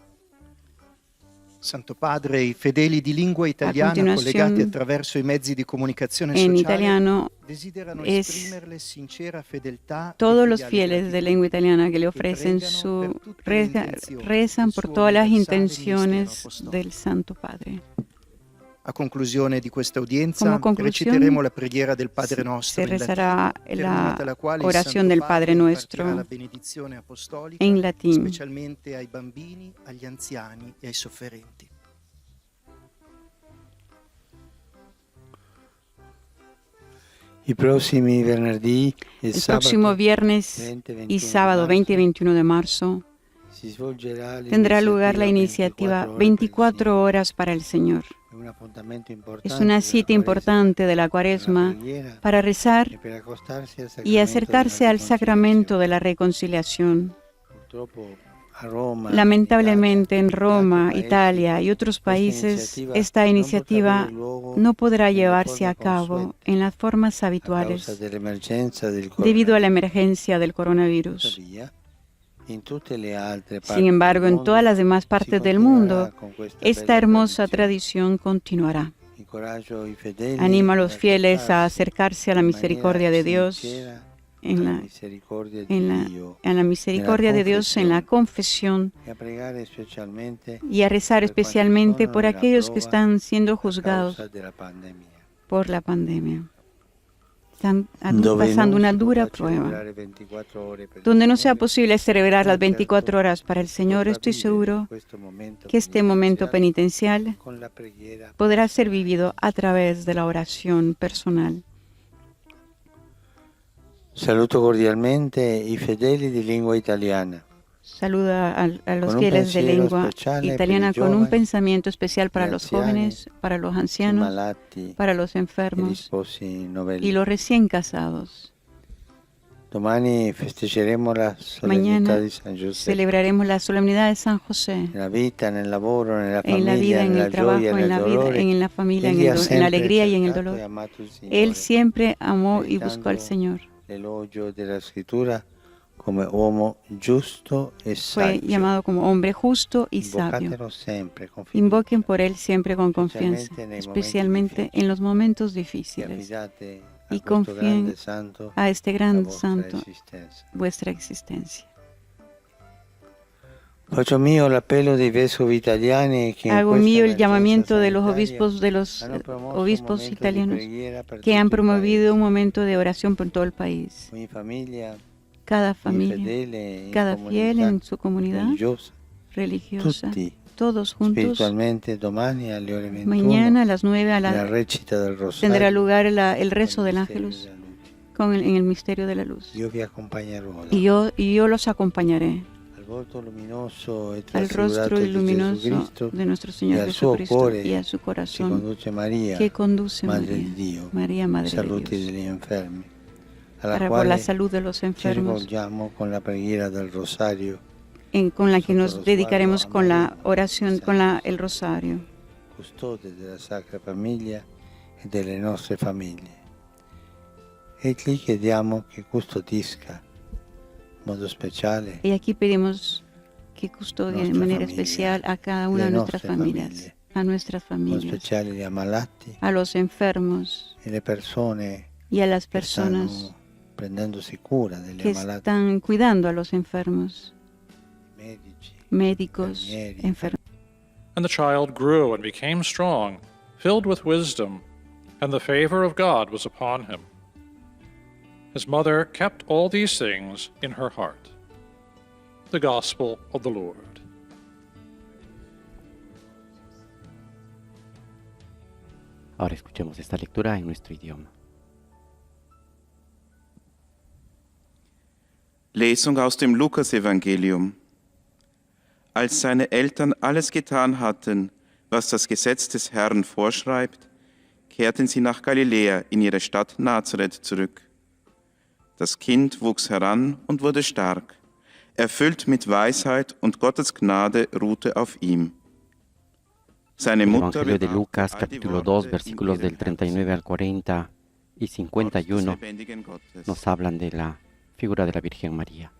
Santo Padre, i fedeli di lingua italiana collegati attraverso i mezzi di comunicazione en sociale italiano desiderano es esprimerle sincera fedeltà todos e los filiale fieles de lengua italiana que le ofrecen rezan por todas las intenciones del Santo Padre. A conclusione di questa udienza Como conclusión, reciteremo la preghiera del Padre Nostro se rezará terminata la quale il oración Santo del Padre Padre impartirà Nuestro la benedizione apostolica en latín. specialmente ai bambini, agli anziani e ai sofferenti. I prossimi venerdì e El próximo viernes y sábado 20 y 21 de marzo tendrá lugar la iniciativa 24 horas para el Señor. Es una cita importante de la Cuaresma para rezar y acercarse al sacramento de la reconciliación. Lamentablemente en Roma, Italia y otros países, esta iniciativa no podrá llevarse a cabo en las formas habituales debido a la emergencia del coronavirus. Sin embargo, en todas las demás partes del mundo, esta hermosa tradición continuará. Anima a los fieles a acercarse a la misericordia de Dios, a la misericordia de Dios en la confesión y a rezar especialmente por aquellos que están siendo juzgados por la pandemia. Están pasando una dura prueba. Donde no sea posible celebrar las 24 horas para el Señor, estoy seguro que este momento penitencial podrá ser vivido a través de la oración personal. Saluto cordialmente i fedeli di lingua italiana. Saluda a los fieles de lengua italiana con un pensamiento especial para los jóvenes, para los ancianos, para los enfermos y los recién casados. Mañana celebraremos la solemnidad de San José. En la vida, en el trabajo, en la familia, en la alegría y en el dolor. Él siempre amó y buscó al Señor. Fue llamado como hombre justo y sabio. Invoquen por él siempre con confianza, especialmente en los momentos difíciles. Y confíen a este gran santo vuestra existencia. Hago mío el llamamiento de los obispos italianos que han promovido un momento de oración por todo el país. Cada familia, cada fiel en su comunidad religiosa, todos juntos. Mañana a las 9 tendrá lugar el rezo del Ángelus en el misterio de la luz. Y yo los acompañaré al rostro luminoso de nuestro Señor Jesucristo y a su corazón que conduce María, Madre de Dios, para por la salud de los enfermos, con la que nos dedicaremos con la oración, con el rosario. Custode della Sacra Famiglia e delle nostre famiglie. E gli chiediamo che custodisca in modo speciale. Y aquí pedimos que custodie de manera especial a cada una de nuestras familias, a nuestras familias, a los enfermos y a las personas que están cuidando a los enfermos, médicos, enfermeros. And the child grew and became strong, filled with wisdom, and the favor of God was upon him. His mother kept all these things in her heart. The Gospel of the Lord. Ahora escuchemos esta lectura en nuestro idioma. Lesung aus dem Lukasevangelium. Als seine Eltern alles getan hatten, was das Gesetz des Herrn vorschreibt, kehrten sie nach Galiläa in ihre Stadt Nazareth zurück. Das Kind wuchs heran und wurde stark, erfüllt mit Weisheit, und Gottes Gnade ruhte auf ihm. Seine Mutter Evangelio de Lucas, capítulo 2, versículos del 39 al 40 y 51, nos hablan de la figura de la Virgen María.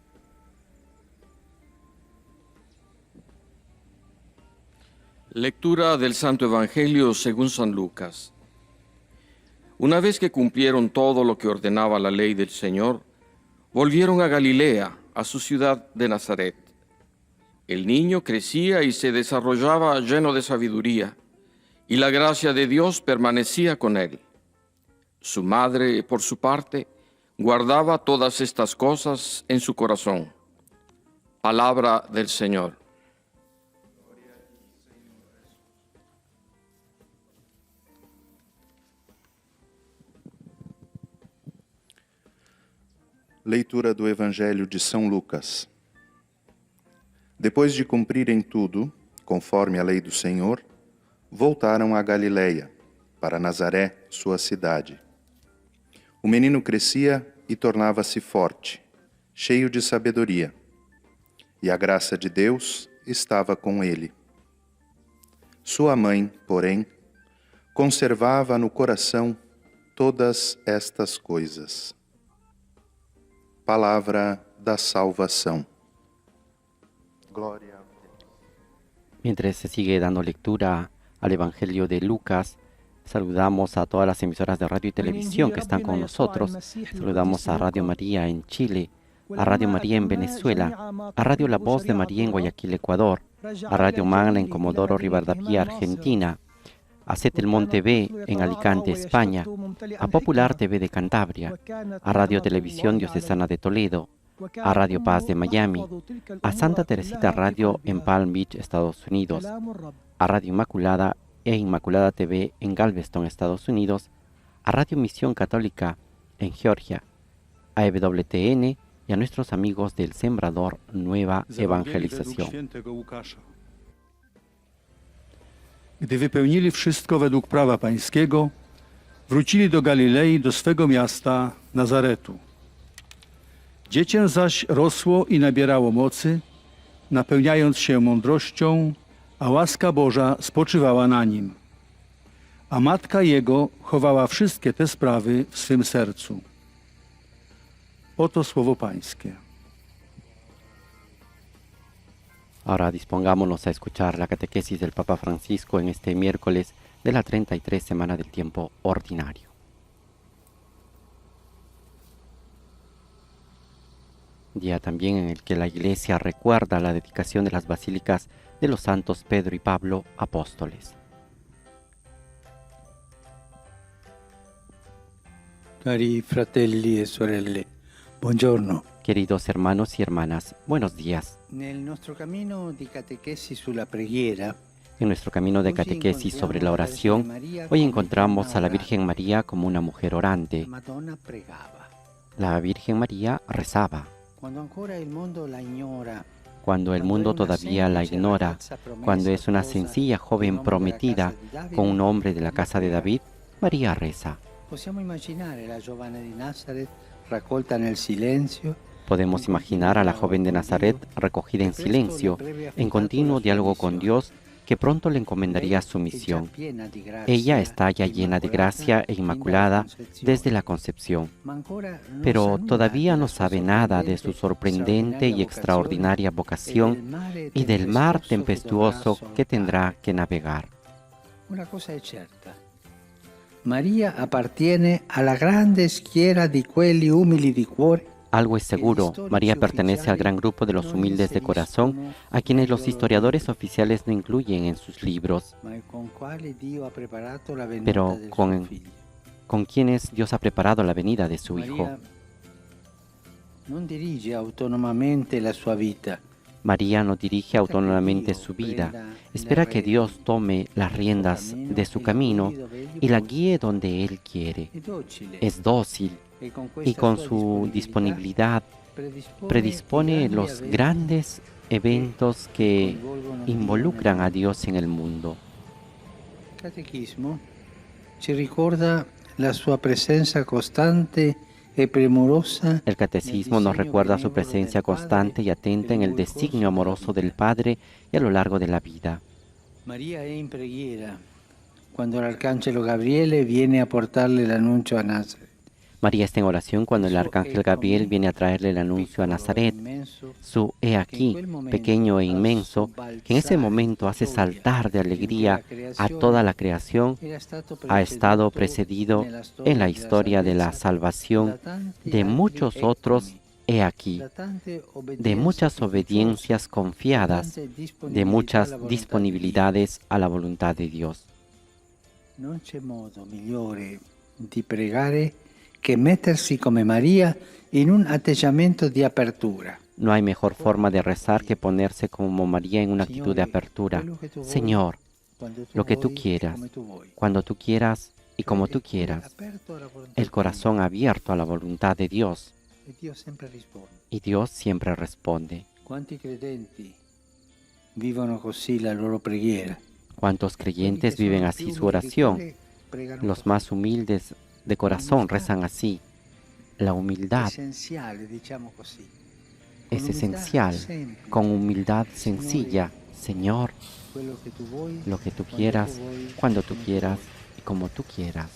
Lectura del Santo Evangelio según San Lucas. Una vez que cumplieron todo lo que ordenaba la ley del Señor, volvieron a Galilea, a su ciudad de Nazaret. El niño crecía y se desarrollaba lleno de sabiduría, y la gracia de Dios permanecía con él. Su madre, por su parte, guardaba todas estas cosas en su corazón. Palabra del Señor. Leitura do Evangelho de São Lucas. Depois de cumprirem tudo, conforme a lei do Senhor, voltaram a Galiléia, para Nazaré, sua cidade. O menino crescia e tornava-se forte, cheio de sabedoria, e a graça de Deus estava com ele. Sua mãe, porém, conservava no coração todas estas coisas. Palavra da salvação. Glória a Deus. Mientras se sigue dando lectura al Evangelio de Lucas, saludamos a todas las emisoras de radio y televisión que están con nosotros. Saludamos a Radio María en Chile, a Radio María en Venezuela, a Radio La Voz de María en Guayaquil, Ecuador, a Radio Magna en Comodoro Rivadavia, Argentina, a Setelmont TV en Alicante, España, a Popular TV de Cantabria, a Radio Televisión Diocesana de Toledo, a Radio Paz de Miami, a Santa Teresita Radio en Palm Beach, Estados Unidos, a Radio Inmaculada e Inmaculada TV en Galveston, Estados Unidos, a Radio Misión Católica en Georgia, a EWTN y y a nuestros amigos del Sembrador Nueva Evangelización. Gdy wypełnili wszystko według prawa pańskiego, wrócili do Galilei, do swego miasta Nazaretu. Dziecię zaś rosło i nabierało mocy, napełniając się mądrością, a łaska Boża spoczywała na nim. A matka jego chowała wszystkie te sprawy w swym sercu. Oto słowo pańskie. Ahora dispongámonos a escuchar la catequesis del Papa Francisco en este miércoles de la 33 semana del tiempo ordinario. Día también en el que la Iglesia recuerda la dedicación de las basílicas de los santos Pedro y Pablo, apóstoles. Cari fratelli e sorelle, buongiorno. Queridos hermanos y hermanas, buenos días. En nuestro camino de catequesis sobre la oración, hoy encontramos a la Virgen María como una mujer orante. La Virgen María rezaba. Cuando el mundo todavía la ignora, cuando es una sencilla joven prometida con un hombre de la casa de David, María reza. Podemos imaginar a la joven de Nazaret recogida en silencio, en continuo diálogo con Dios, que pronto le encomendaría su misión. Ella está ya llena de gracia e inmaculada desde la concepción, pero todavía no sabe nada de su sorprendente y extraordinaria vocación y del mar tempestuoso que tendrá que navegar. Una cosa è certa. María appartiene alla grande schiera di quelli umili di cuore. Algo es seguro, María pertenece al gran grupo de los humildes de corazón, a quienes los historiadores oficiales no incluyen en sus libros, pero con quienes Dios ha preparado la venida de su Hijo. María no dirige autónomamente su vida, espera que Dios tome las riendas de su camino y la guíe donde Él quiere. Es dócil y con su disponibilidad predispone los grandes eventos que involucran a Dios en el mundo. El catequismo ci ricorda la sua presencia constante. El catecismo nos recuerda su presencia constante y atenta en el designio amoroso del Padre y a lo largo de la vida. María è in preghiera cuando el arcángel Gabriele viene a portarle el anuncio a Nazaret. María está en oración cuando el arcángel Gabriel viene a traerle el anuncio a Nazaret. Su he aquí, pequeño e inmenso, que en ese momento hace saltar de alegría a toda la creación, ha estado precedido en la historia de la salvación de muchos otros he aquí, de muchas obediencias confiadas, de muchas disponibilidades a la voluntad de Dios. Non c'è modo migliore di pregare que meterse como María en un atteggiamento de apertura. No hay mejor forma de rezar que ponerse como María en una actitud de apertura. Señor, lo que tú quieras, cuando tú quieras y como tú quieras. El corazón abierto a la voluntad de Dios. Y Dios siempre responde. ¿Cuántos creyentes vivono così la loro preghiera? ¿Cuántos creyentes viven así su oración? Los más humildes de corazón rezan así. La humildad es esencial, con humildad sencilla. Señor, lo que tú quieras, cuando tú quieras y como tú quieras.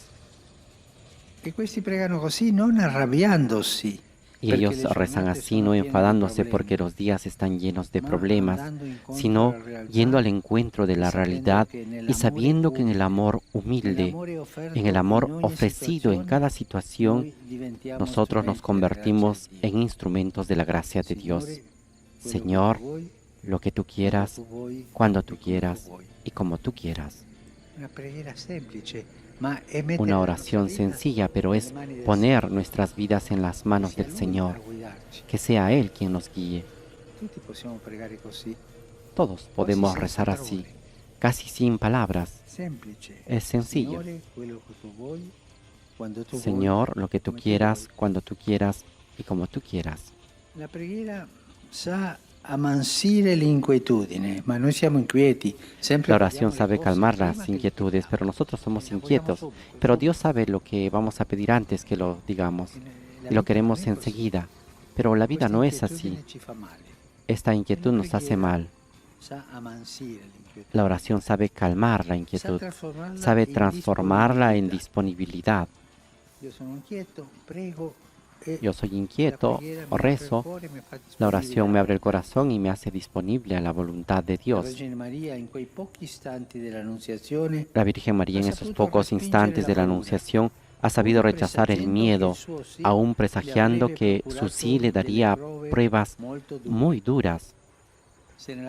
Y questi pregano così non arrabbiandosi. Y ellos rezan así, no enfadándose porque los días están llenos de problemas, sino yendo al encuentro de la realidad y sabiendo que en el amor humilde, en el amor ofrecido en cada situación, nosotros nos convertimos en instrumentos de la gracia de Dios. Señor, lo que tú quieras, cuando tú quieras y como tú quieras. Una oración sencilla, pero es poner nuestras vidas en las manos del Señor, que sea Él quien nos guíe. Todos podemos rezar así, casi sin palabras. Es sencillo. Señor, lo que tú quieras, cuando tú quieras y como tú quieras. La preghiera sa amansire l'inquietudine, ma noi siamo inquieti. La oración sabe calmar las inquietudes, pero nosotros somos inquietos. Pero Dios sabe lo que vamos a pedir antes que lo digamos. Y lo queremos enseguida. Pero la vida no es así. Esta inquietud nos hace mal. La oración sabe calmar la inquietud, sabe transformarla en disponibilidad. Yo soy inquieto, rezo, la oración me abre el corazón y me hace disponible a la voluntad de Dios. La Virgen María en esos pocos instantes de la Anunciación ha sabido rechazar el miedo, aún presagiando que su sí le daría pruebas muy duras. Si en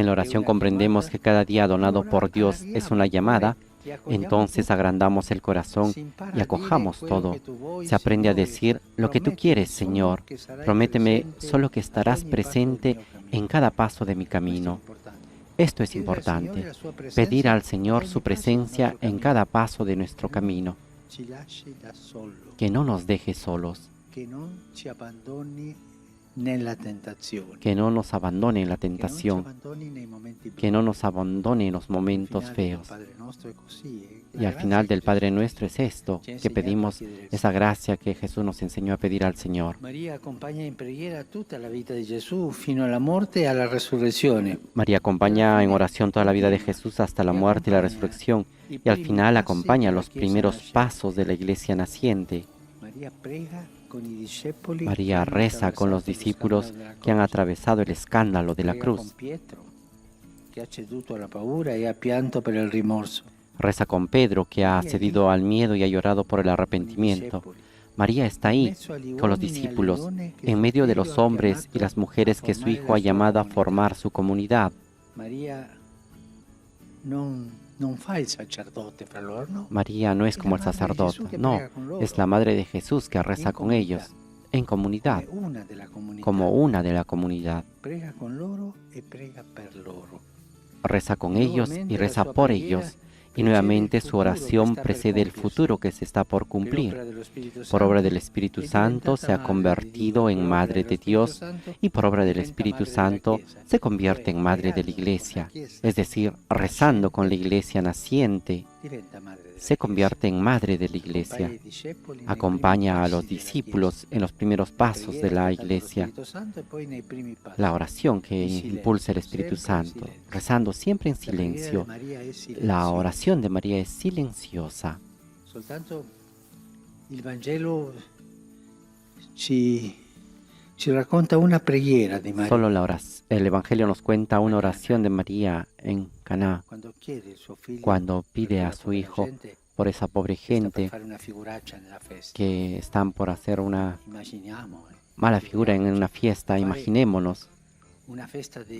la oración comprendemos que cada día donado por Dios es una llamada, entonces agrandamos el corazón y acojamos todo. Se aprende a decir, lo que tú quieres, Señor. Prométeme solo que estarás presente en cada paso de mi camino. Esto es importante, pedir al Señor su presencia en cada paso de nuestro camino. Que no nos deje solos. Que no nos abandone en la tentación, que no nos abandone en los momentos feos. Y al final del Padre Nuestro es esto, que pedimos esa gracia que Jesús nos enseñó a pedir al Señor. María acompaña en oración toda la vida de Jesús hasta la muerte y la resurrección, y al final acompaña los primeros pasos de la iglesia naciente. María reza con los discípulos que han atravesado el escándalo de la cruz. Reza con Pedro, que ha cedido al miedo y ha llorado por el arrepentimiento. María está ahí, con los discípulos, en medio de los hombres y las mujeres que su Hijo ha llamado a formar su comunidad. María no es como el sacerdote, no, es la Madre de Jesús que reza con ellos, en comunidad, como una de la comunidad. Reza con ellos y reza por ellos, y nuevamente su oración precede el futuro que se está por cumplir. Por obra del Espíritu Santo se ha convertido en Madre de Dios y por obra del Espíritu Santo se convierte en Madre de la Iglesia. Es decir, rezando con la Iglesia naciente, se convierte en Madre de la Iglesia. Acompaña a los discípulos en los primeros pasos de la Iglesia. La oración que impulsa el Espíritu Santo, rezando siempre en silencio. La oración de María es silenciosa. El Vangelo ci racconta una preghiera di María. Solo el Evangelio nos cuenta una oración de María en Caná, cuando pide a su Hijo por esa pobre gente que están por hacer una mala figura en una fiesta. Imaginémonos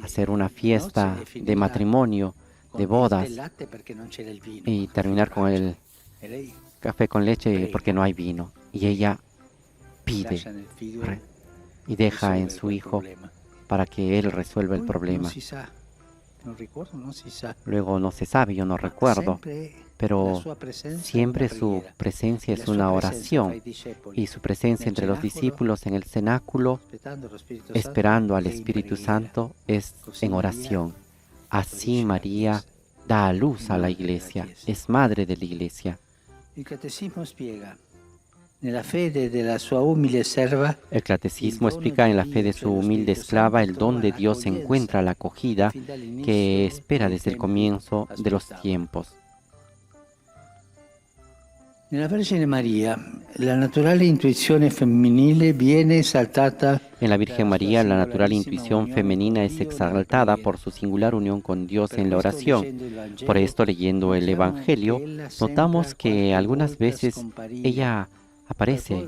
hacer una fiesta de matrimonio, de bodas, y terminar con el café con leche porque no hay vino. Y ella pide y deja en su Hijo para que Él resuelva el problema. Luego no se sabe, yo no recuerdo, pero siempre su presencia es una oración, y su presencia entre los discípulos en el cenáculo, esperando al Espíritu Santo, es en oración. Así María da a luz a la Iglesia, es Madre de la Iglesia. El Catecismo explica en la fe de su humilde esclava el don de Dios encuentra la acogida que espera desde el comienzo de los tiempos. En la Virgen María, la natural intuición femenina viene exaltada. En la Virgen María, la natural intuición femenina es exaltada por su singular unión con Dios en la oración. Por esto, leyendo el Evangelio, notamos que algunas veces ella aparece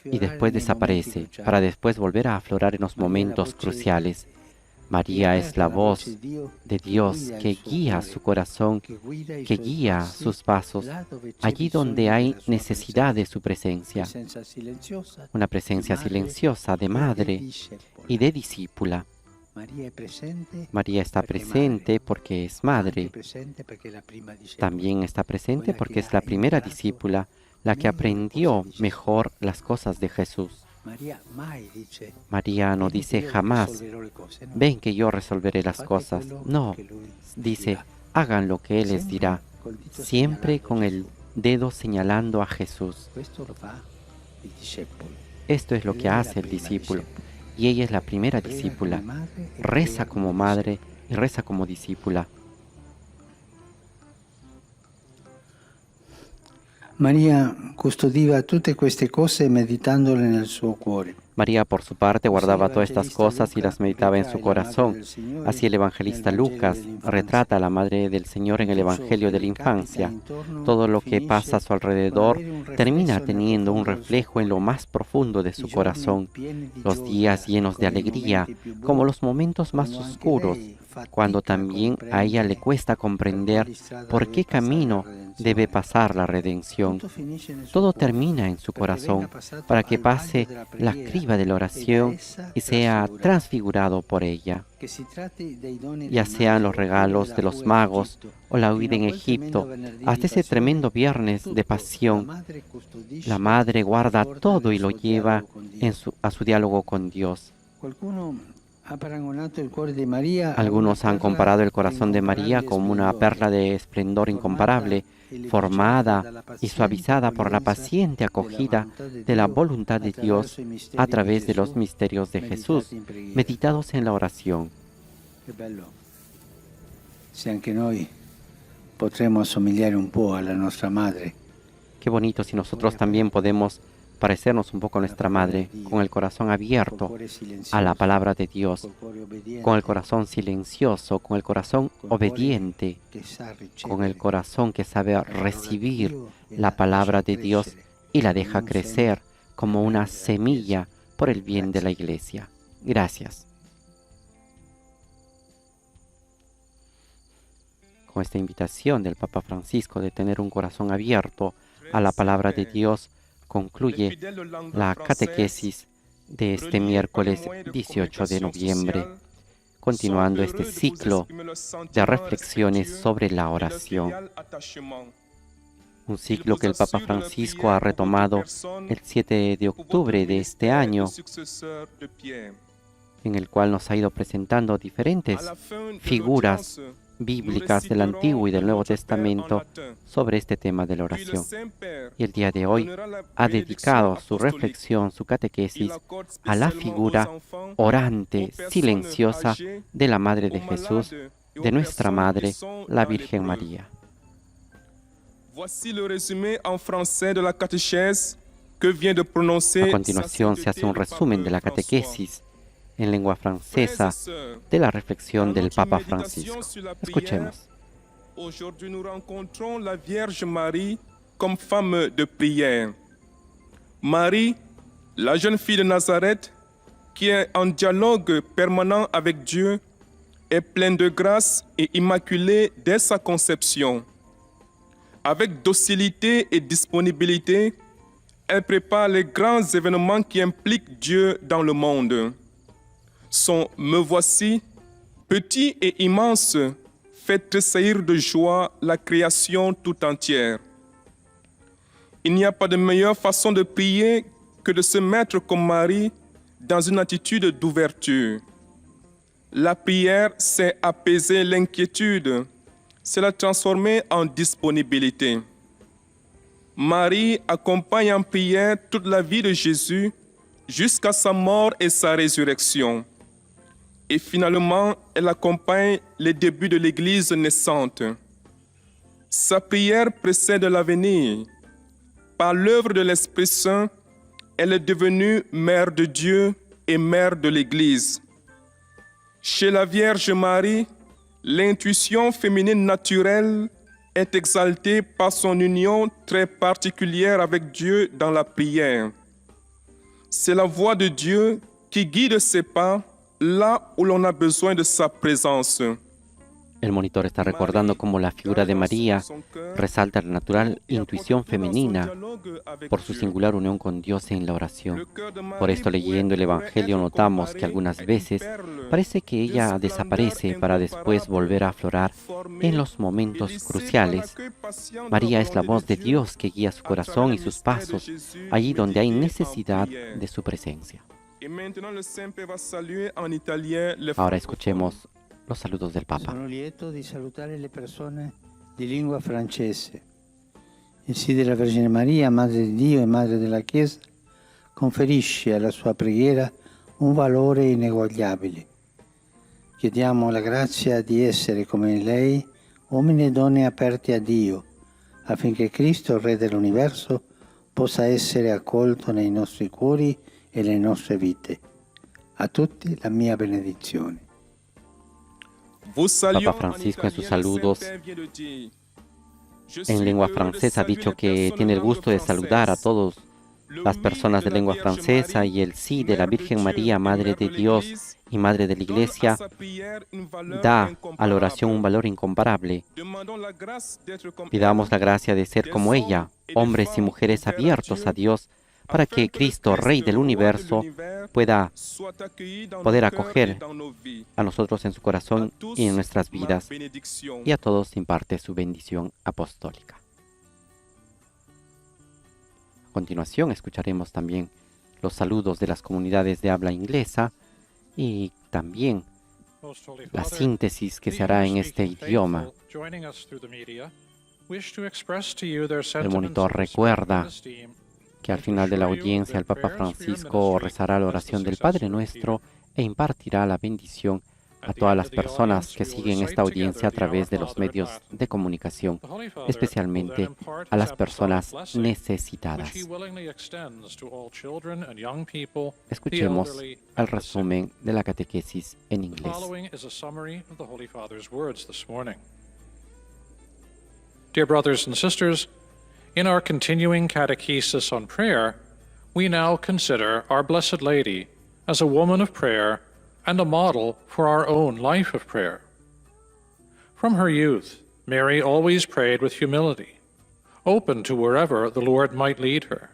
y después desaparece, para después volver a aflorar en los momentos cruciales. María es la voz de Dios que guía su corazón, que guía sus pasos, allí donde hay necesidad de su presencia. Una presencia silenciosa de madre y de discípula. María está presente porque es madre. También está presente porque es la primera discípula, la que aprendió mejor las cosas de Jesús. María no dice jamás, ven que yo resolveré las cosas. No, dice, hagan lo que Él les dirá, siempre con el dedo señalando a Jesús. Esto es lo que hace el discípulo, y ella es la primera discípula. Reza como madre y reza como discípula. María custodiva tutte queste cose meditandole nel suo cuore. María, por su parte, guardaba todas estas cosas y las meditaba en su corazón. Así el evangelista Lucas retrata a la Madre del Señor en el Evangelio de la infancia. Todo lo que pasa a su alrededor termina teniendo un reflejo en lo más profundo de su corazón. Los días llenos de alegría, como los momentos más oscuros, cuando también a ella le cuesta comprender por qué camino debe pasar la redención. Todo termina en su corazón para que pase la criba de la oración y sea transfigurado por ella. Ya sean los regalos de los magos o la huida en Egipto, hasta ese tremendo viernes de pasión, la Madre guarda todo y lo lleva a su diálogo con Dios. Algunos han comparado el corazón de María como una perla de esplendor incomparable, formada y suavizada por la paciente acogida de la voluntad de Dios a través de los misterios de Jesús, meditados en la oración. Si anche noi potremmo assomigliare un po' alla nostra madre. Qué bonito si nosotros también podemos parecernos un poco a nuestra Madre, con el corazón abierto a la palabra de Dios, con el corazón silencioso, con el corazón obediente, con el corazón que sabe recibir la palabra de Dios y la deja crecer como una semilla por el bien de la Iglesia. Gracias. Con esta invitación del Papa Francisco de tener un corazón abierto a la palabra de Dios, concluye la catequesis de este miércoles 18 de noviembre, continuando este ciclo de reflexiones sobre la oración. Un ciclo que el Papa Francisco ha retomado el 7 de octubre de este año, en el cual nos ha ido presentando diferentes figuras bíblicas del Antiguo y del Nuevo Testamento sobre este tema de la oración. Y el día de hoy ha dedicado su reflexión, su catequesis, a la figura orante, silenciosa de la Madre de Jesús, de nuestra Madre, la Virgen María. A continuación se hace un resumen de la catequesis en lengua francesa de la reflexión del Papa Francisco. Escuchemos. Aujourd'hui, nous rencontrons la Vierge Marie comme femme de prière. Marie, la jeune fille de Nazareth, qui est en dialogue permanent avec Dieu, est pleine de grâce et immaculée dès sa conception. Avec docilité et disponibilité, elle prépare les grands événements qui impliquent Dieu dans le monde. Son « Me voici », petit et immense, fait tressaillir de joie la création tout entière. Il n'y a pas de meilleure façon de prier que de se mettre comme Marie dans une attitude d'ouverture. La prière, c'est apaiser l'inquiétude, c'est la transformer en disponibilité. Marie accompagne en prière toute la vie de Jésus jusqu'à sa mort et sa résurrection. Et finalement, elle accompagne les débuts de l'Église naissante. Sa prière précède l'avenir. Par l'œuvre de l'Esprit Saint, elle est devenue mère de Dieu et mère de l'Église. Chez la Vierge Marie, l'intuition féminine naturelle est exaltée par son union très particulière avec Dieu dans la prière. C'est la voix de Dieu qui guide ses pas là où l'on a besoin de sa présence. El monitor está recordando cómo la figura de María resalta la natural intuición femenina por su singular unión con Dios en la oración. Por esto, leyendo el Evangelio, notamos que algunas veces parece que ella desaparece para después volver a aflorar en los momentos cruciales. María es la voz de Dios que guía su corazón y sus pasos allí donde hay necesidad de su presencia. Ahora escuchemos los saludos del Papa. Sono lieto di salutare le persone di lingua francese. Il sì della Vergine Maria, Madre di Dio e Madre della Chiesa, conferisce alla sua preghiera un valore ineguagliabile. Chiediamo la grazia di essere come lei, uomini e donne aperti a Dio, affinché Cristo, Re dell'universo, possa essere accolto nei nostri cuori e nelle nostre vite. A tutti la mia benedizione. Papa Francisco en sus saludos en lengua francesa ha dicho que tiene el gusto de saludar a todas las personas de lengua francesa y el sí de la Virgen María, Madre de Dios y Madre de la Iglesia, da a la oración un valor incomparable. Pidamos la gracia de ser como ella, hombres y mujeres abiertos a Dios, para que Cristo, Rey del universo, pueda poder acoger a nosotros en su corazón y en nuestras vidas, y a todos imparte su bendición apostólica. A continuación escucharemos también los saludos de las comunidades de habla inglesa y también la síntesis que se hará en este idioma. El monitor recuerda que al final de la audiencia el Papa Francisco rezará la oración del Padre Nuestro e impartirá la bendición a todas las personas que siguen esta audiencia a través de los medios de comunicación, especialmente a las personas necesitadas. Escuchemos el resumen de la catequesis en inglés. Dear brothers and sisters, in our continuing catechesis on prayer, we now consider our Blessed Lady as a woman of prayer and a model for our own life of prayer. From her youth, Mary always prayed with humility, open to wherever the Lord might lead her.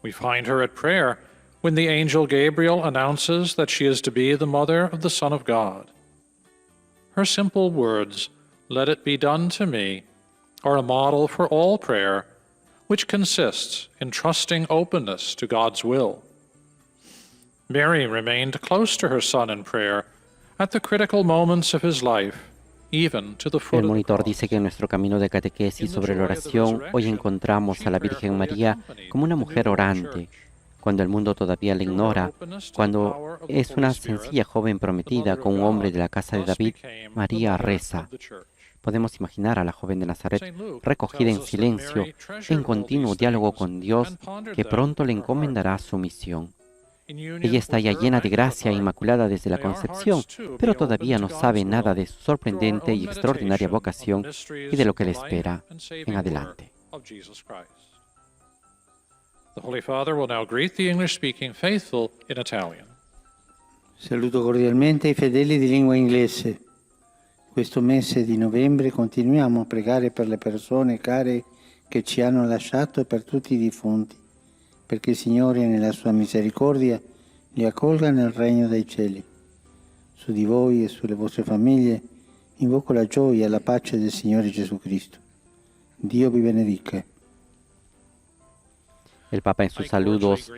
We find her at prayer when the angel Gabriel announces that she is to be the mother of the Son of God. Her simple words, "Let it be done to me," are a model for all prayer, which consists in trusting openness to God's will. Mary remained close to her Son in prayer at the critical moments of his life, even to the foot El of the monitor cross. dice que en nuestro camino de catequesis sobre la oración, hoy encontramos a la Virgen María como una mujer orante, cuando el mundo todavía la ignora, cuando es una sencilla joven prometida con un hombre de la casa de David, María reza. Podemos imaginar a la joven de Nazaret recogida en silencio, en continuo diálogo con Dios, que pronto le encomendará su misión. Ella está ya llena de gracia, inmaculada desde la concepción, pero todavía no sabe nada de su sorprendente y extraordinaria vocación y de lo que le espera en adelante. The Holy Father will now greet the English-speaking faithful in Italian. Saluto cordialmente i fedeli di lingua inglese. Questo mese di novembre continuiamo a pregare per le persone care che ci hanno lasciato e per tutti i defunti, perché il Signore nella sua misericordia li accolga nel regno dei cieli. Su di voi e sulle vostre famiglie invoco la gioia e la pace del Signore Gesù Cristo. Dio vi benedica. El Papa en sus saludos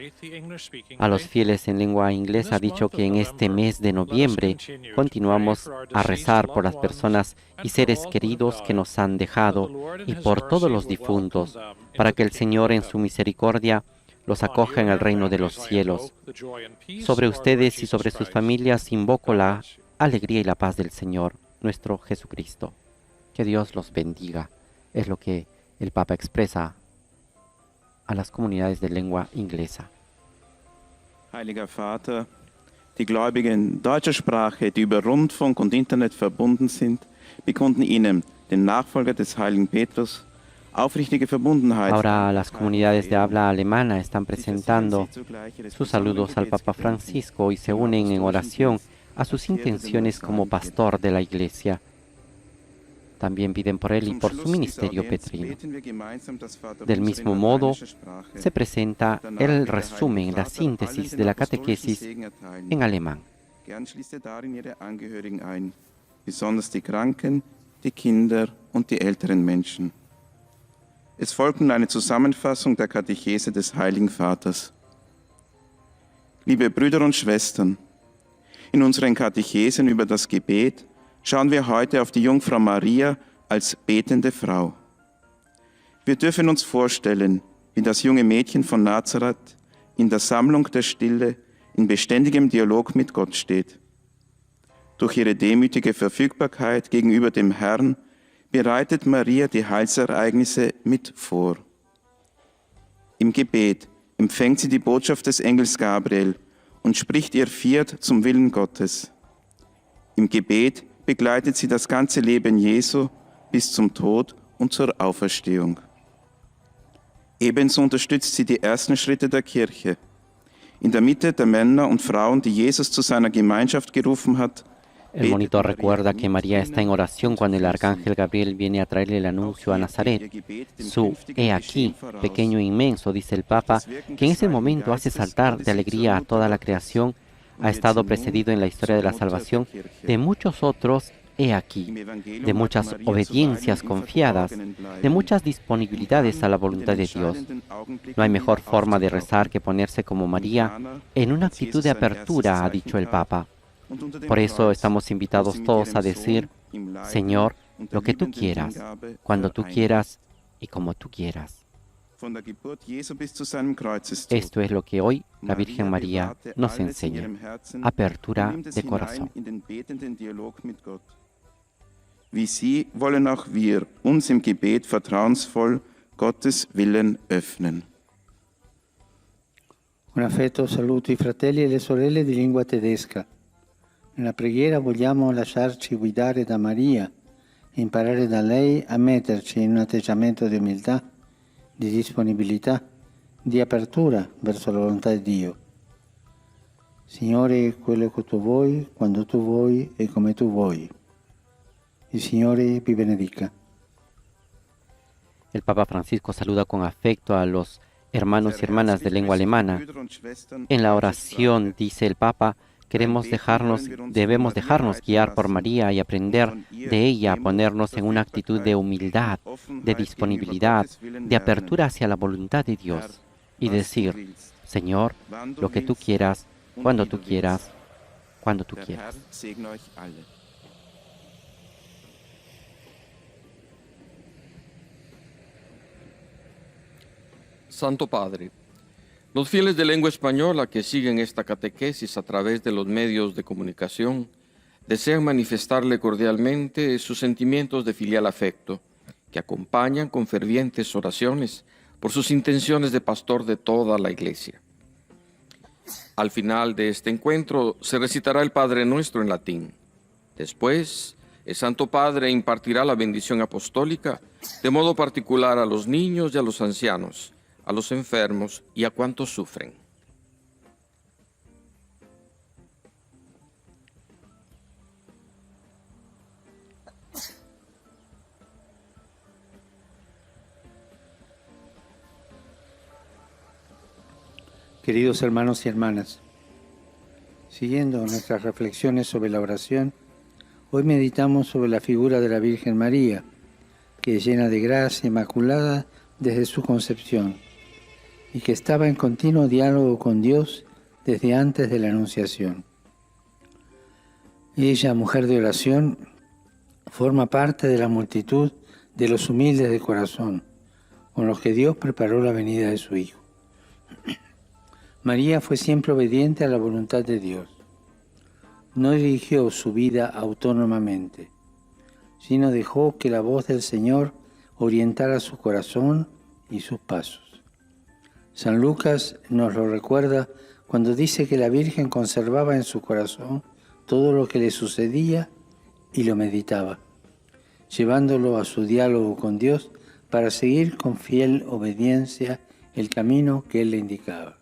a los fieles en lengua inglesa ha dicho que en este mes de noviembre continuamos a rezar por las personas y seres queridos que nos han dejado y por todos los difuntos, para que el Señor en su misericordia los acoja en el reino de los cielos. Sobre ustedes y sobre sus familias invoco la alegría y la paz del Señor, nuestro Jesucristo. Que Dios los bendiga, es lo que el Papa expresa a las comunidades de lengua inglesa. Heiliger Vater, die Gläubigen deutscher Sprache, die über Rundfunk und Internet verbunden sind, bekunden Ihnen, den Nachfolger des heiligen Petrus, aufrichtige Verbundenheit. Ahora las comunidades de habla alemana están presentando sus saludos al Papa Francisco y se unen en oración a sus intenciones como pastor de la Iglesia. También piden por él y por su ministerio petrino. Del mismo modo, se presenta el resumen, la síntesis de la catequesis en alemán. Gern schließt darin ihre Angehörigen ein, besonders die Kranken, die Kinder und die älteren Menschen. Es folgt nun eine Zusammenfassung der Katechese des Heiligen Vaters. Liebe Brüder und Schwestern, in unseren Katechesen über das Gebet schauen wir heute auf die Jungfrau Maria als betende Frau. Wir dürfen uns vorstellen, wie das junge Mädchen von Nazareth in der Sammlung der Stille in beständigem Dialog mit Gott steht. Durch ihre demütige Verfügbarkeit gegenüber dem Herrn bereitet Maria die Heilsereignisse mit vor. Im Gebet empfängt sie die Botschaft des Engels Gabriel und spricht ihr Fiat zum Willen Gottes. Im Gebet begleitet sie das ganze Leben Jesu bis zum Tod und zur Auferstehung. Ebenso unterstützt sie die ersten Schritte der Kirche. In der Mitte der Männer und Frauen, die Jesus zu seiner Gemeinschaft gerufen hat, El monitor recuerda que María está en oración cuando el arcángel Gabriel viene a traerle el anuncio a Nazaret. Su "he aquí, pequeño e inmenso", dice el Papa, que en ese momento hace saltar de alegría a toda la creación, ha estado precedido en la historia de la salvación de muchos otros "he aquí", de muchas obediencias confiadas, de muchas disponibilidades a la voluntad de Dios. No hay mejor forma de rezar que ponerse como María en una actitud de apertura, ha dicho el Papa. Por eso estamos invitados todos a decir: Señor, lo que tú quieras, cuando tú quieras y como tú quieras. Esto es lo que hoy la Virgen María nos enseña: apertura de corazón. Wie sie wollen auch wir uns im Gebet vertrauensvoll Gottes Willen öffnen. Un affetto saluto i fratelli e le sorelle di lingua tedesca. Nella preghiera vogliamo lasciarci guidare da Maria e imparare da lei a metterci in un atteggiamento di umiltà, di disponibilità, di apertura verso la volontà di Dio. Signore, quello che tu vuoi, quando tu vuoi e come tu vuoi. Il Signore vi benedica. El Papa Francisco saluda con afecto a los hermanos y hermanas de lengua alemana. En la oración, dice el Papa, debemos dejarnos guiar por María y aprender de ella a ponernos en una actitud de humildad, de disponibilidad, de apertura hacia la voluntad de Dios y decir: Señor, lo que tú quieras, cuando tú quieras, cuando tú quieras. Santo Padre, los fieles de lengua española que siguen esta catequesis a través de los medios de comunicación desean manifestarle cordialmente sus sentimientos de filial afecto, que acompañan con fervientes oraciones por sus intenciones de pastor de toda la Iglesia. Al final de este encuentro se recitará el Padre Nuestro en latín. Después, el Santo Padre impartirá la bendición apostólica de modo particular a los niños y a los ancianos, a los enfermos y a cuantos sufren. Queridos hermanos y hermanas, siguiendo nuestras reflexiones sobre la oración, hoy meditamos sobre la figura de la Virgen María, que es llena de gracia, inmaculada desde su concepción, y que estaba en continuo diálogo con Dios desde antes de la Anunciación. Ella, mujer de oración, forma parte de la multitud de los humildes de corazón, con los que Dios preparó la venida de su Hijo. María fue siempre obediente a la voluntad de Dios. No dirigió su vida autónomamente, sino dejó que la voz del Señor orientara su corazón y sus pasos. San Lucas nos lo recuerda cuando dice que la Virgen conservaba en su corazón todo lo que le sucedía y lo meditaba, llevándolo a su diálogo con Dios para seguir con fiel obediencia el camino que Él le indicaba.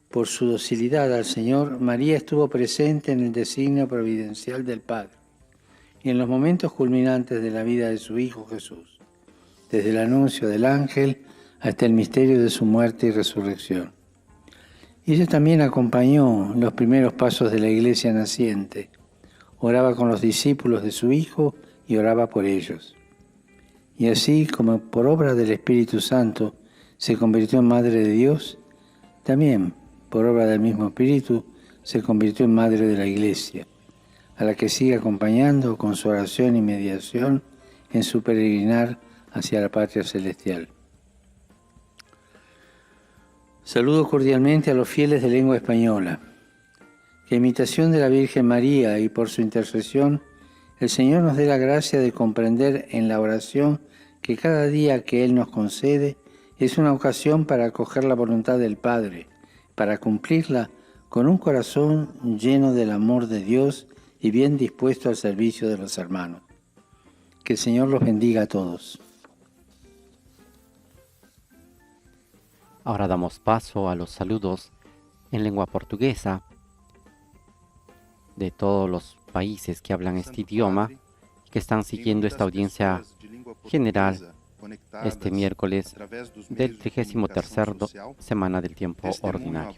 Por su docilidad al Señor, María estuvo presente en el designio providencial del Padre y en los momentos culminantes de la vida de su Hijo Jesús, desde el anuncio del ángel hasta el misterio de su muerte y resurrección. Ella también acompañó los primeros pasos de la iglesia naciente, oraba con los discípulos de su Hijo y oraba por ellos. Y así como por obra del Espíritu Santo se convirtió en Madre de Dios, también por obra del mismo Espíritu se convirtió en Madre de la Iglesia, a la que sigue acompañando con su oración y mediación en su peregrinar hacia la patria celestial. Saludo cordialmente a los fieles de lengua española. Que a imitación de la Virgen María y por su intercesión, el Señor nos dé la gracia de comprender en la oración que cada día que Él nos concede es una ocasión para acoger la voluntad del Padre, para cumplirla con un corazón lleno del amor de Dios y bien dispuesto al servicio de los hermanos. Que el Señor los bendiga a todos. Ahora damos paso a los saludos en lengua portuguesa de todos los países que hablan este idioma y que están siguiendo esta audiencia general este miércoles del 33º semana del tiempo ordinario.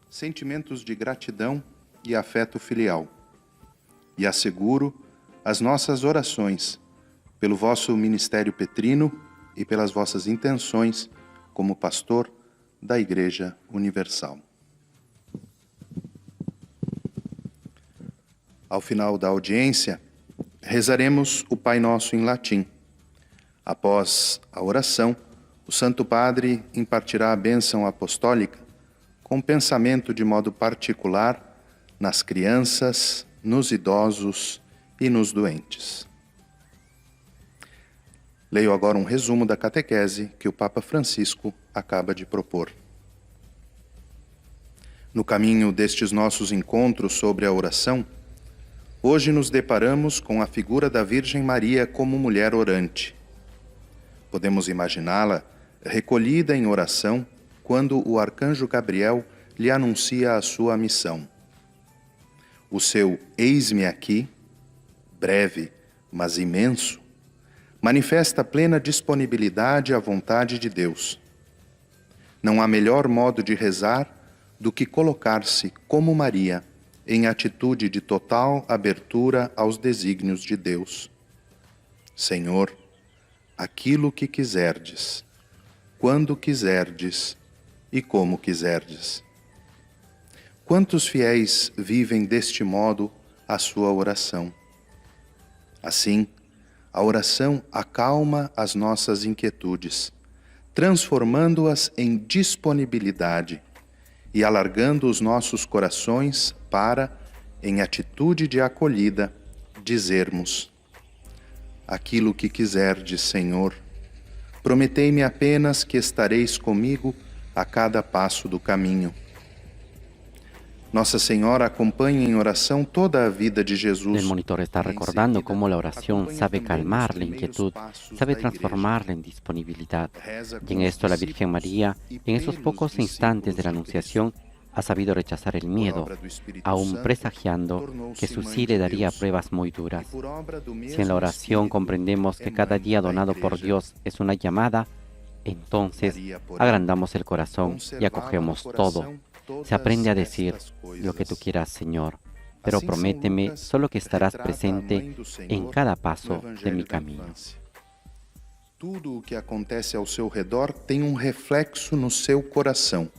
Sentimentos de gratidão e afeto filial. E asseguro as nossas orações pelo vosso ministério petrino e pelas vossas intenções como pastor da Igreja Universal. Ao final da audiência, rezaremos o Pai Nosso em latim. Após a oração, o Santo Padre impartirá a bênção apostólica com pensamento de modo particular nas crianças, nos idosos e nos doentes. Leio agora um resumo da catequese que o Papa Francisco acaba de propor. No caminho destes nossos encontros sobre a oração, hoje nos deparamos com a figura da Virgem Maria como mulher orante. Podemos imaginá-la recolhida em oração quando o arcanjo Gabriel lhe anuncia a sua missão. O seu "Eis-me aqui", breve, mas imenso, manifesta plena disponibilidade à vontade de Deus. Não há melhor modo de rezar do que colocar-se, como Maria, em atitude de total abertura aos desígnios de Deus. Senhor, aquilo que quiserdes, quando quiserdes e como quiserdes. Quantos fiéis vivem deste modo a sua oração? Assim, a oração acalma as nossas inquietudes, transformando-as em disponibilidade e alargando os nossos corações para, em atitude de acolhida, dizermos: aquilo que quiserdes, Senhor, prometei-me apenas que estareis comigo a cada passo do caminho. Nossa Senhora acompaña en oración toda la vida de Jesús. El monitor está recordando cómo la oración sabe calmar la inquietud, sabe transformarla en disponibilidad. Y en esto la Virgen María, en esos pocos instantes de la Anunciación, ha sabido rechazar el miedo, aún presagiando que su sí le daría pruebas muy duras. Si en la oración comprendemos que cada día donado por Dios es una llamada, entonces agrandamos el corazón y acogemos todo. Se aprende a decir lo que tú quieras, Señor, pero prométeme solo que estarás presente en cada paso de mi camino. Tudo o que acontece ao seu redor tem reflexo no seu coração,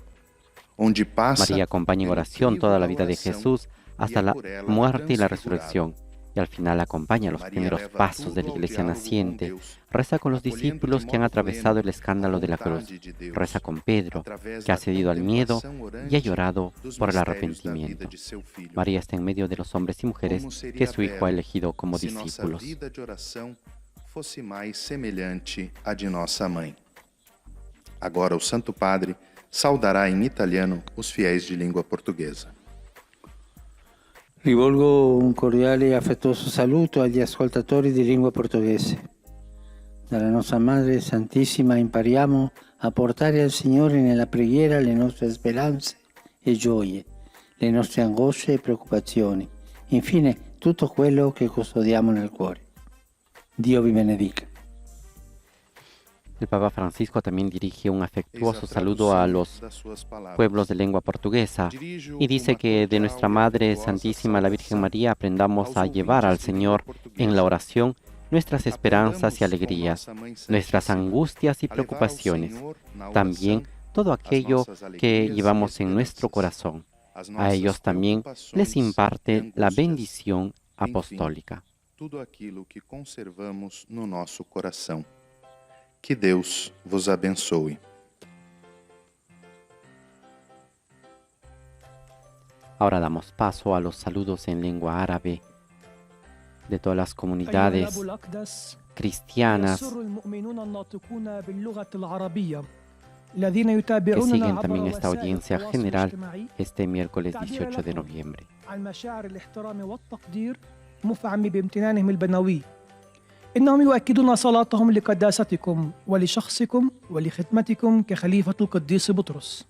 onde passa. María acompaña en oración toda la vida de Jesús hasta la muerte y la resurrección, y al final acompaña los primeros pasos de la iglesia naciente. Reza con los discípulos que han atravesado el escándalo de la cruz. Reza con Pedro, que ha cedido al miedo y ha llorado por el arrepentimiento. María está en medio de los hombres y mujeres que su Hijo ha elegido como discípulos. Fosse mais semelhante à de nossa mãe. Agora o Santo Padre saudará em italiano os fiéis de língua portuguesa. Rivolgo un cordiale e affettuoso saluto agli ascoltatori di lingua portoghese. Dalla nostra Madre Santissima impariamo a portare al Signore nella preghiera le nostre speranze e gioie, le nostre angosce e preoccupazioni. Infine, tutto quello che custodiamo nel cuore. Dio vi benedica. El Papa Francisco también dirige un afectuoso saludo a los pueblos de lengua portuguesa y dice que de nuestra Madre Santísima, la Virgen María, aprendamos a llevar al Señor en la oración nuestras esperanzas y alegrías, nuestras angustias y preocupaciones, también todo aquello que llevamos en nuestro corazón. A ellos también les imparte la bendición apostólica. Tudo aquilo que conservamos no nosso coração. Que Deus vos abençoe. Ahora damos paso a los saludos en lengua árabe de todas las comunidades cristianas que siguen también esta audiencia general este miércoles 18 de noviembre. إنهم يؤكدون صلاتهم لقداستكم ولشخصكم ولخدمتكم كخليفة القديس بطرس.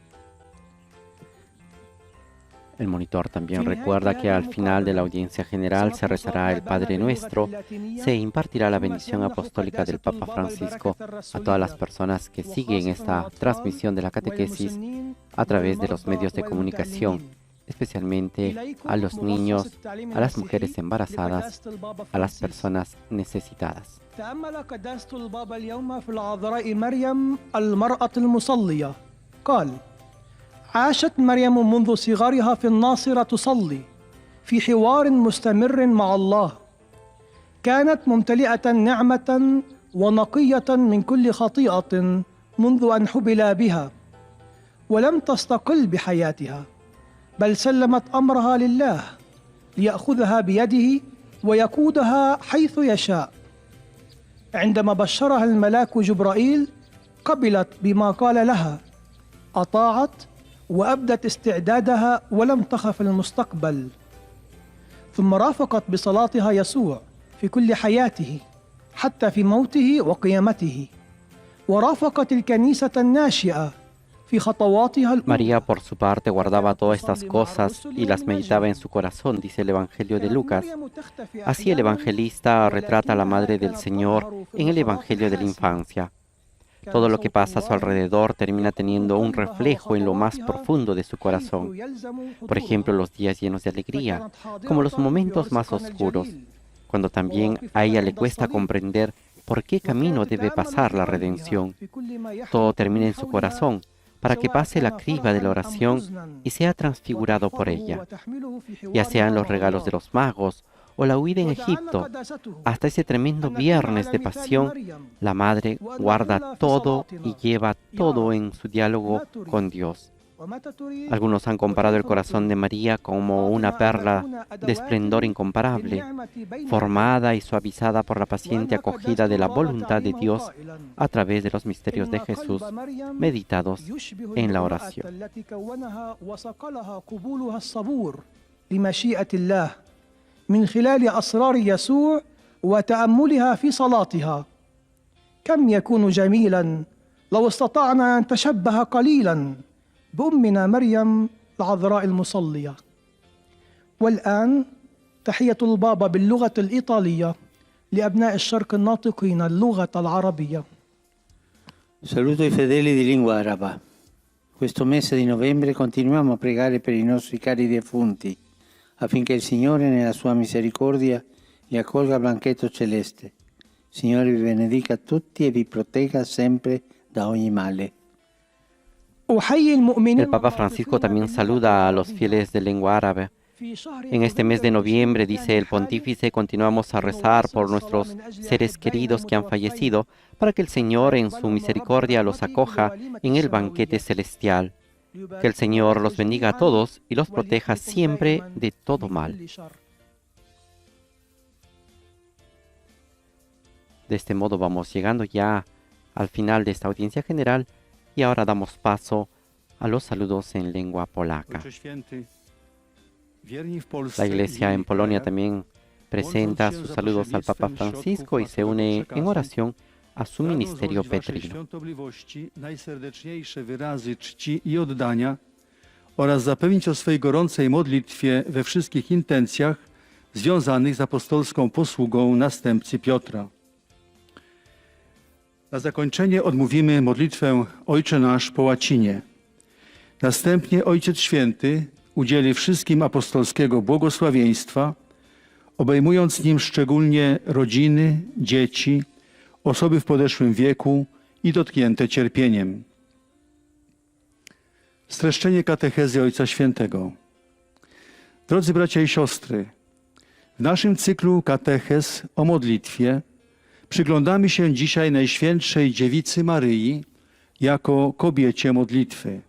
El monitor también recuerda que al final de la audiencia general se rezará el Padre Nuestro, se impartirá la bendición apostólica del Papa Francisco a todas las personas que siguen esta transmisión de la catequesis a través de los medios de comunicación, especialmente a los niños, a las mujeres embarazadas, a las personas necesitadas. تأمل قداسة البابا اليوم في العذراء مريم المرأة المصلية. قال: عاشت مريم منذ صغرها في الناصرة تصلي في حوار مستمر مع الله. كانت ممتلئة نعمة ونقية من كل خطيئة منذ أن حبل بها، ولم تستقل بحياتها، بل سلمت أمرها لله ليأخذها بيده ويقودها حيث يشاء. عندما بشرها الملاك جبرائيل قبلت بما قال لها، أطاعت وأبدت استعدادها ولم تخف المستقبل. ثم رافقت بصلاتها يسوع في كل حياته حتى في موته وقيامته، ورافقت الكنيسة الناشئة. María, por su parte, guardaba todas estas cosas y las meditaba en su corazón, dice el Evangelio de Lucas. Así el evangelista retrata a la Madre del Señor en el Evangelio de la infancia. Todo lo que pasa a su alrededor termina teniendo un reflejo en lo más profundo de su corazón. Por ejemplo, los días llenos de alegría, como los momentos más oscuros, cuando también a ella le cuesta comprender por qué camino debe pasar la redención. Todo termina en su corazón, para que pase la criba de la oración y sea transfigurado por ella, ya sean los regalos de los magos o la huida en Egipto, hasta ese tremendo viernes de pasión, la Madre guarda todo y lleva todo en su diálogo con Dios. Algunos han comparado el corazón de María como una perla de esplendor incomparable, formada y suavizada por la paciente acogida de la voluntad de Dios a través de los misterios de Jesús meditados en la oración. من خلال أسرار يسوع وتأملها في صلاتها. كم يكون جميلا لو استطعنا أن نتشبه قليلا بأمنا مريم العذراء المصلية. والآن تحية البابا باللغة الإيطالية لأبناء الشرق الناطقين اللغة العربية. Saluto i fedeli di lingua araba. Questo mese di novembre continuiamo a pregare per i nostri cari defunti, affinché il Signore nella sua misericordia li accolga al banchetto celeste. Signore vi benedica tutti e vi protegga sempre da ogni male. El Papa Francisco también saluda a los fieles de lengua árabe. En este mes de noviembre, dice el pontífice, continuamos a rezar por nuestros seres queridos que han fallecido, para que el Señor en su misericordia los acoja en el banquete celestial. Que el Señor los bendiga a todos y los proteja siempre de todo mal. De este modo vamos llegando ya al final de esta audiencia general y ahora damos paso a los saludos en lengua polaca. La Iglesia en Polonia también presenta sus saludos al Papa Francisco y se une en oración a su ministerio petrino. Najserdeczniejsze wyrazy czci i oddania oraz zapewnić o swej gorącej modlitwie we wszystkich intencjach związanych z apostolską posługą następcy Piotra. Na zakończenie odmówimy modlitwę Ojcze Nasz po łacinie. Następnie Ojciec Święty udzieli wszystkim apostolskiego błogosławieństwa, obejmując nim szczególnie rodziny, dzieci, osoby w podeszłym wieku i dotknięte cierpieniem. Streszczenie katechezy Ojca Świętego. Drodzy bracia i siostry, w naszym cyklu katechez o modlitwie przyglądamy się dzisiaj Najświętszej Dziewicy Maryi jako kobiecie modlitwy.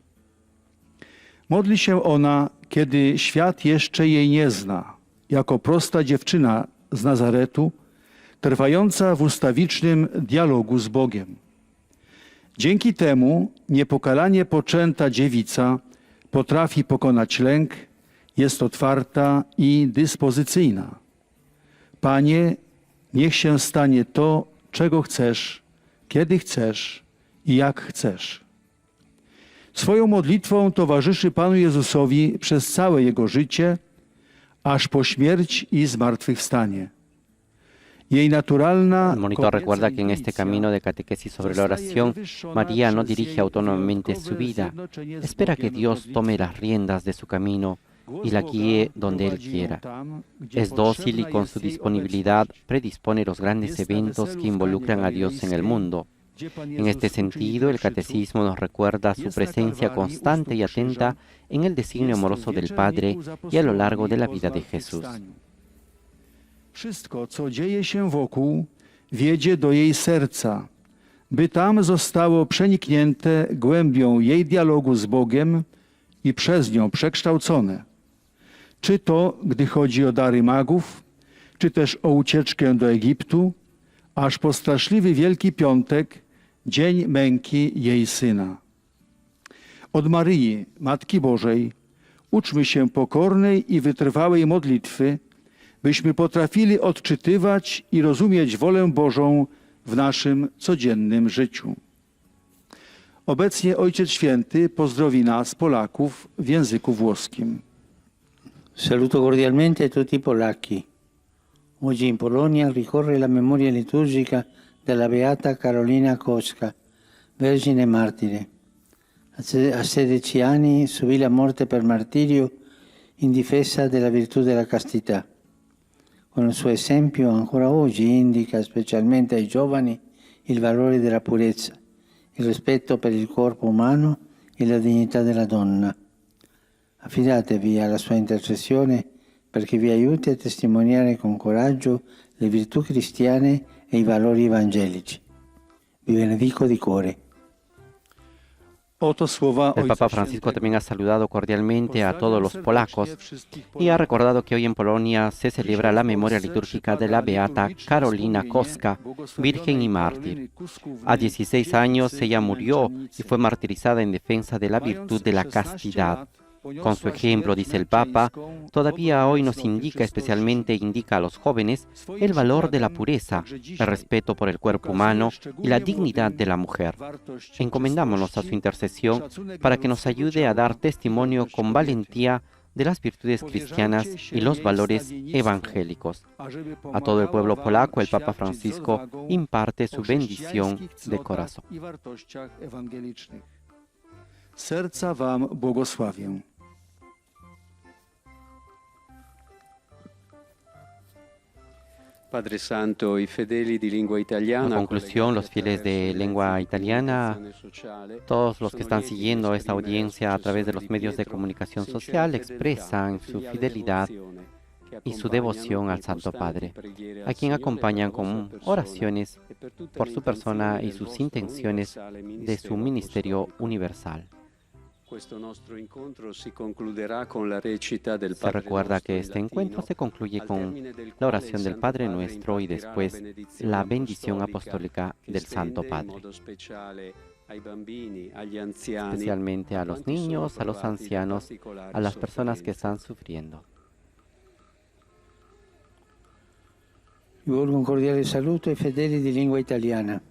Modli się ona, kiedy świat jeszcze jej nie zna, jako prosta dziewczyna z Nazaretu, trwająca w ustawicznym dialogu z Bogiem. Dzięki temu niepokalanie poczęta dziewica potrafi pokonać lęk, jest otwarta i dyspozycyjna. Panie, niech się stanie to, czego chcesz, kiedy chcesz i jak chcesz. Swoją modlitwą towarzyszy Panu Jezusowi przez całe Jego życie, aż po śmierć i zmartwychwstanie. El monitor recuerda que en este camino de catequesis sobre la oración, María no dirige autónomamente su vida, espera que Dios tome las riendas de su camino y la guíe donde Él quiera. Es dócil y con su disponibilidad predispone los grandes eventos que involucran a Dios en el mundo. En este sentido, el catecismo nos recuerda su presencia constante y atenta en el designio amoroso del Padre y a lo largo de la vida de Jesús. Wszystko, co dzieje się wokół, wiedzie do jej serca, by tam zostało przeniknięte głębią jej dialogu z Bogiem i przez nią przekształcone. Czy to, gdy chodzi o dary magów, czy też o ucieczkę do Egiptu, aż po straszliwy Wielki Piątek, dzień męki jej Syna. Od Maryi, Matki Bożej, uczmy się pokornej i wytrwałej modlitwy, byśmy potrafili odczytywać i rozumieć wolę Bożą w naszym codziennym życiu. Obecnie Ojciec Święty pozdrowi nas, Polaków, w języku włoskim. Saluto cordialmente a tutti i polacchi. Oggi in Polonia ricorre la memoria liturgica della Beata Carolina Kostka, Vergine Martire. A 16 anni subì la morte per martirio in difesa della virtù della castità. Con il suo esempio ancora oggi indica specialmente ai giovani il valore della purezza, il rispetto per il corpo umano e la dignità della donna. Affidatevi alla sua intercessione perché vi aiuti a testimoniare con coraggio le virtù cristiane e i valori evangelici. Vi benedico di cuore. El Papa Francisco también ha saludado cordialmente a todos los polacos y ha recordado que hoy en Polonia se celebra la memoria litúrgica de la Beata Carolina Kostka, virgen y mártir. A 16 años ella murió y fue martirizada en defensa de la virtud de la castidad. Con su ejemplo, dice el Papa, todavía hoy nos indica, especialmente indica a los jóvenes, el valor de la pureza, el respeto por el cuerpo humano y la dignidad de la mujer. Encomendámonos a su intercesión para que nos ayude a dar testimonio con valentía de las virtudes cristianas y los valores evangélicos. A todo el pueblo polaco, el Papa Francisco imparte su bendición de corazón. Serca wam błogosławię. Padre Santo, y fedeli di lengua italiana. En conclusión, los fieles de lengua italiana, todos los que están siguiendo esta audiencia a través de los medios de comunicación social, expresan su fidelidad y su devoción al Santo Padre, a quien acompañan con oraciones por su persona y sus intenciones de su ministerio universal. Se recuerda que este encuentro se concluye con la oración del Padre Nuestro y después la bendición apostólica del Santo Padre, especialmente a los niños, a los ancianos, a las personas que están sufriendo. Rivolgo un cordiale saluto ai fedeli di lingua italiana.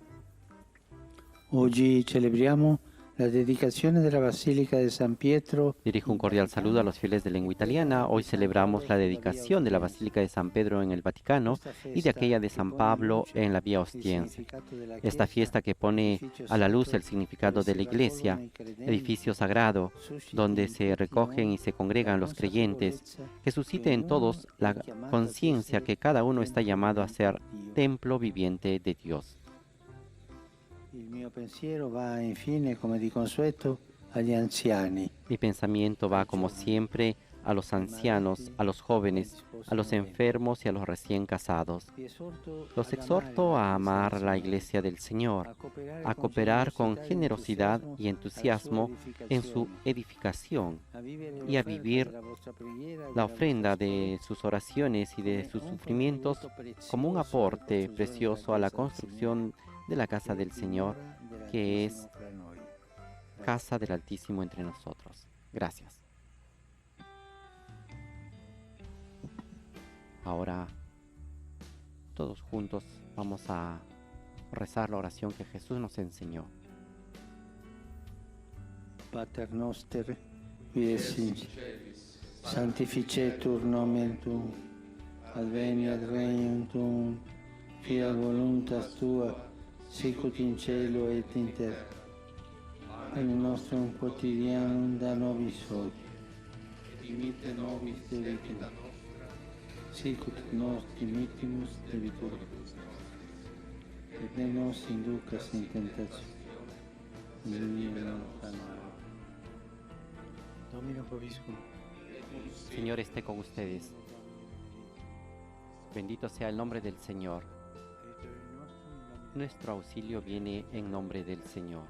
Oggi celebriamo La dedicazione della Basilica de San Pietro. Dirijo un cordial saludo a los fieles de lengua italiana. Hoy celebramos la dedicación de la Basílica de San Pedro en el Vaticano y de aquella de San Pablo en la Vía Ostiense. Esta fiesta que pone a la luz el significado de la Iglesia, edificio sagrado donde se recogen y se congregan los creyentes, que suscite en todos la conciencia que cada uno está llamado a ser templo viviente de Dios. Il mio pensiero va infine, come di consueto, agli anziani. Mi pensamiento va, como siempre, a los ancianos, a los jóvenes, a los enfermos y a los recién casados. Los exhorto a amar la Iglesia del Señor, a cooperar con generosidad y entusiasmo en su edificación y a vivir la ofrenda de sus oraciones y de sus sufrimientos como un aporte precioso a la construcción de la casa del Señor, que es casa del Altísimo entre nosotros. Gracias. Ahora, todos juntos vamos a rezar la oración que Jesús nos enseñó. Pater noster, qui es in sanctificetur nomen tuum, adveniat regnum tuum, fiat voluntas tua, sicut in cielo et in terra. Panem nostrum quotidianum da nobis hodie, et dimitte nobis debitum, sicut nos dimittimus debitur, et ne nos inducas in tentationem, Domino Proviscum. Señor esté con ustedes. Bendito sea el nombre del Señor. Nuestro auxilio viene en nombre del Señor.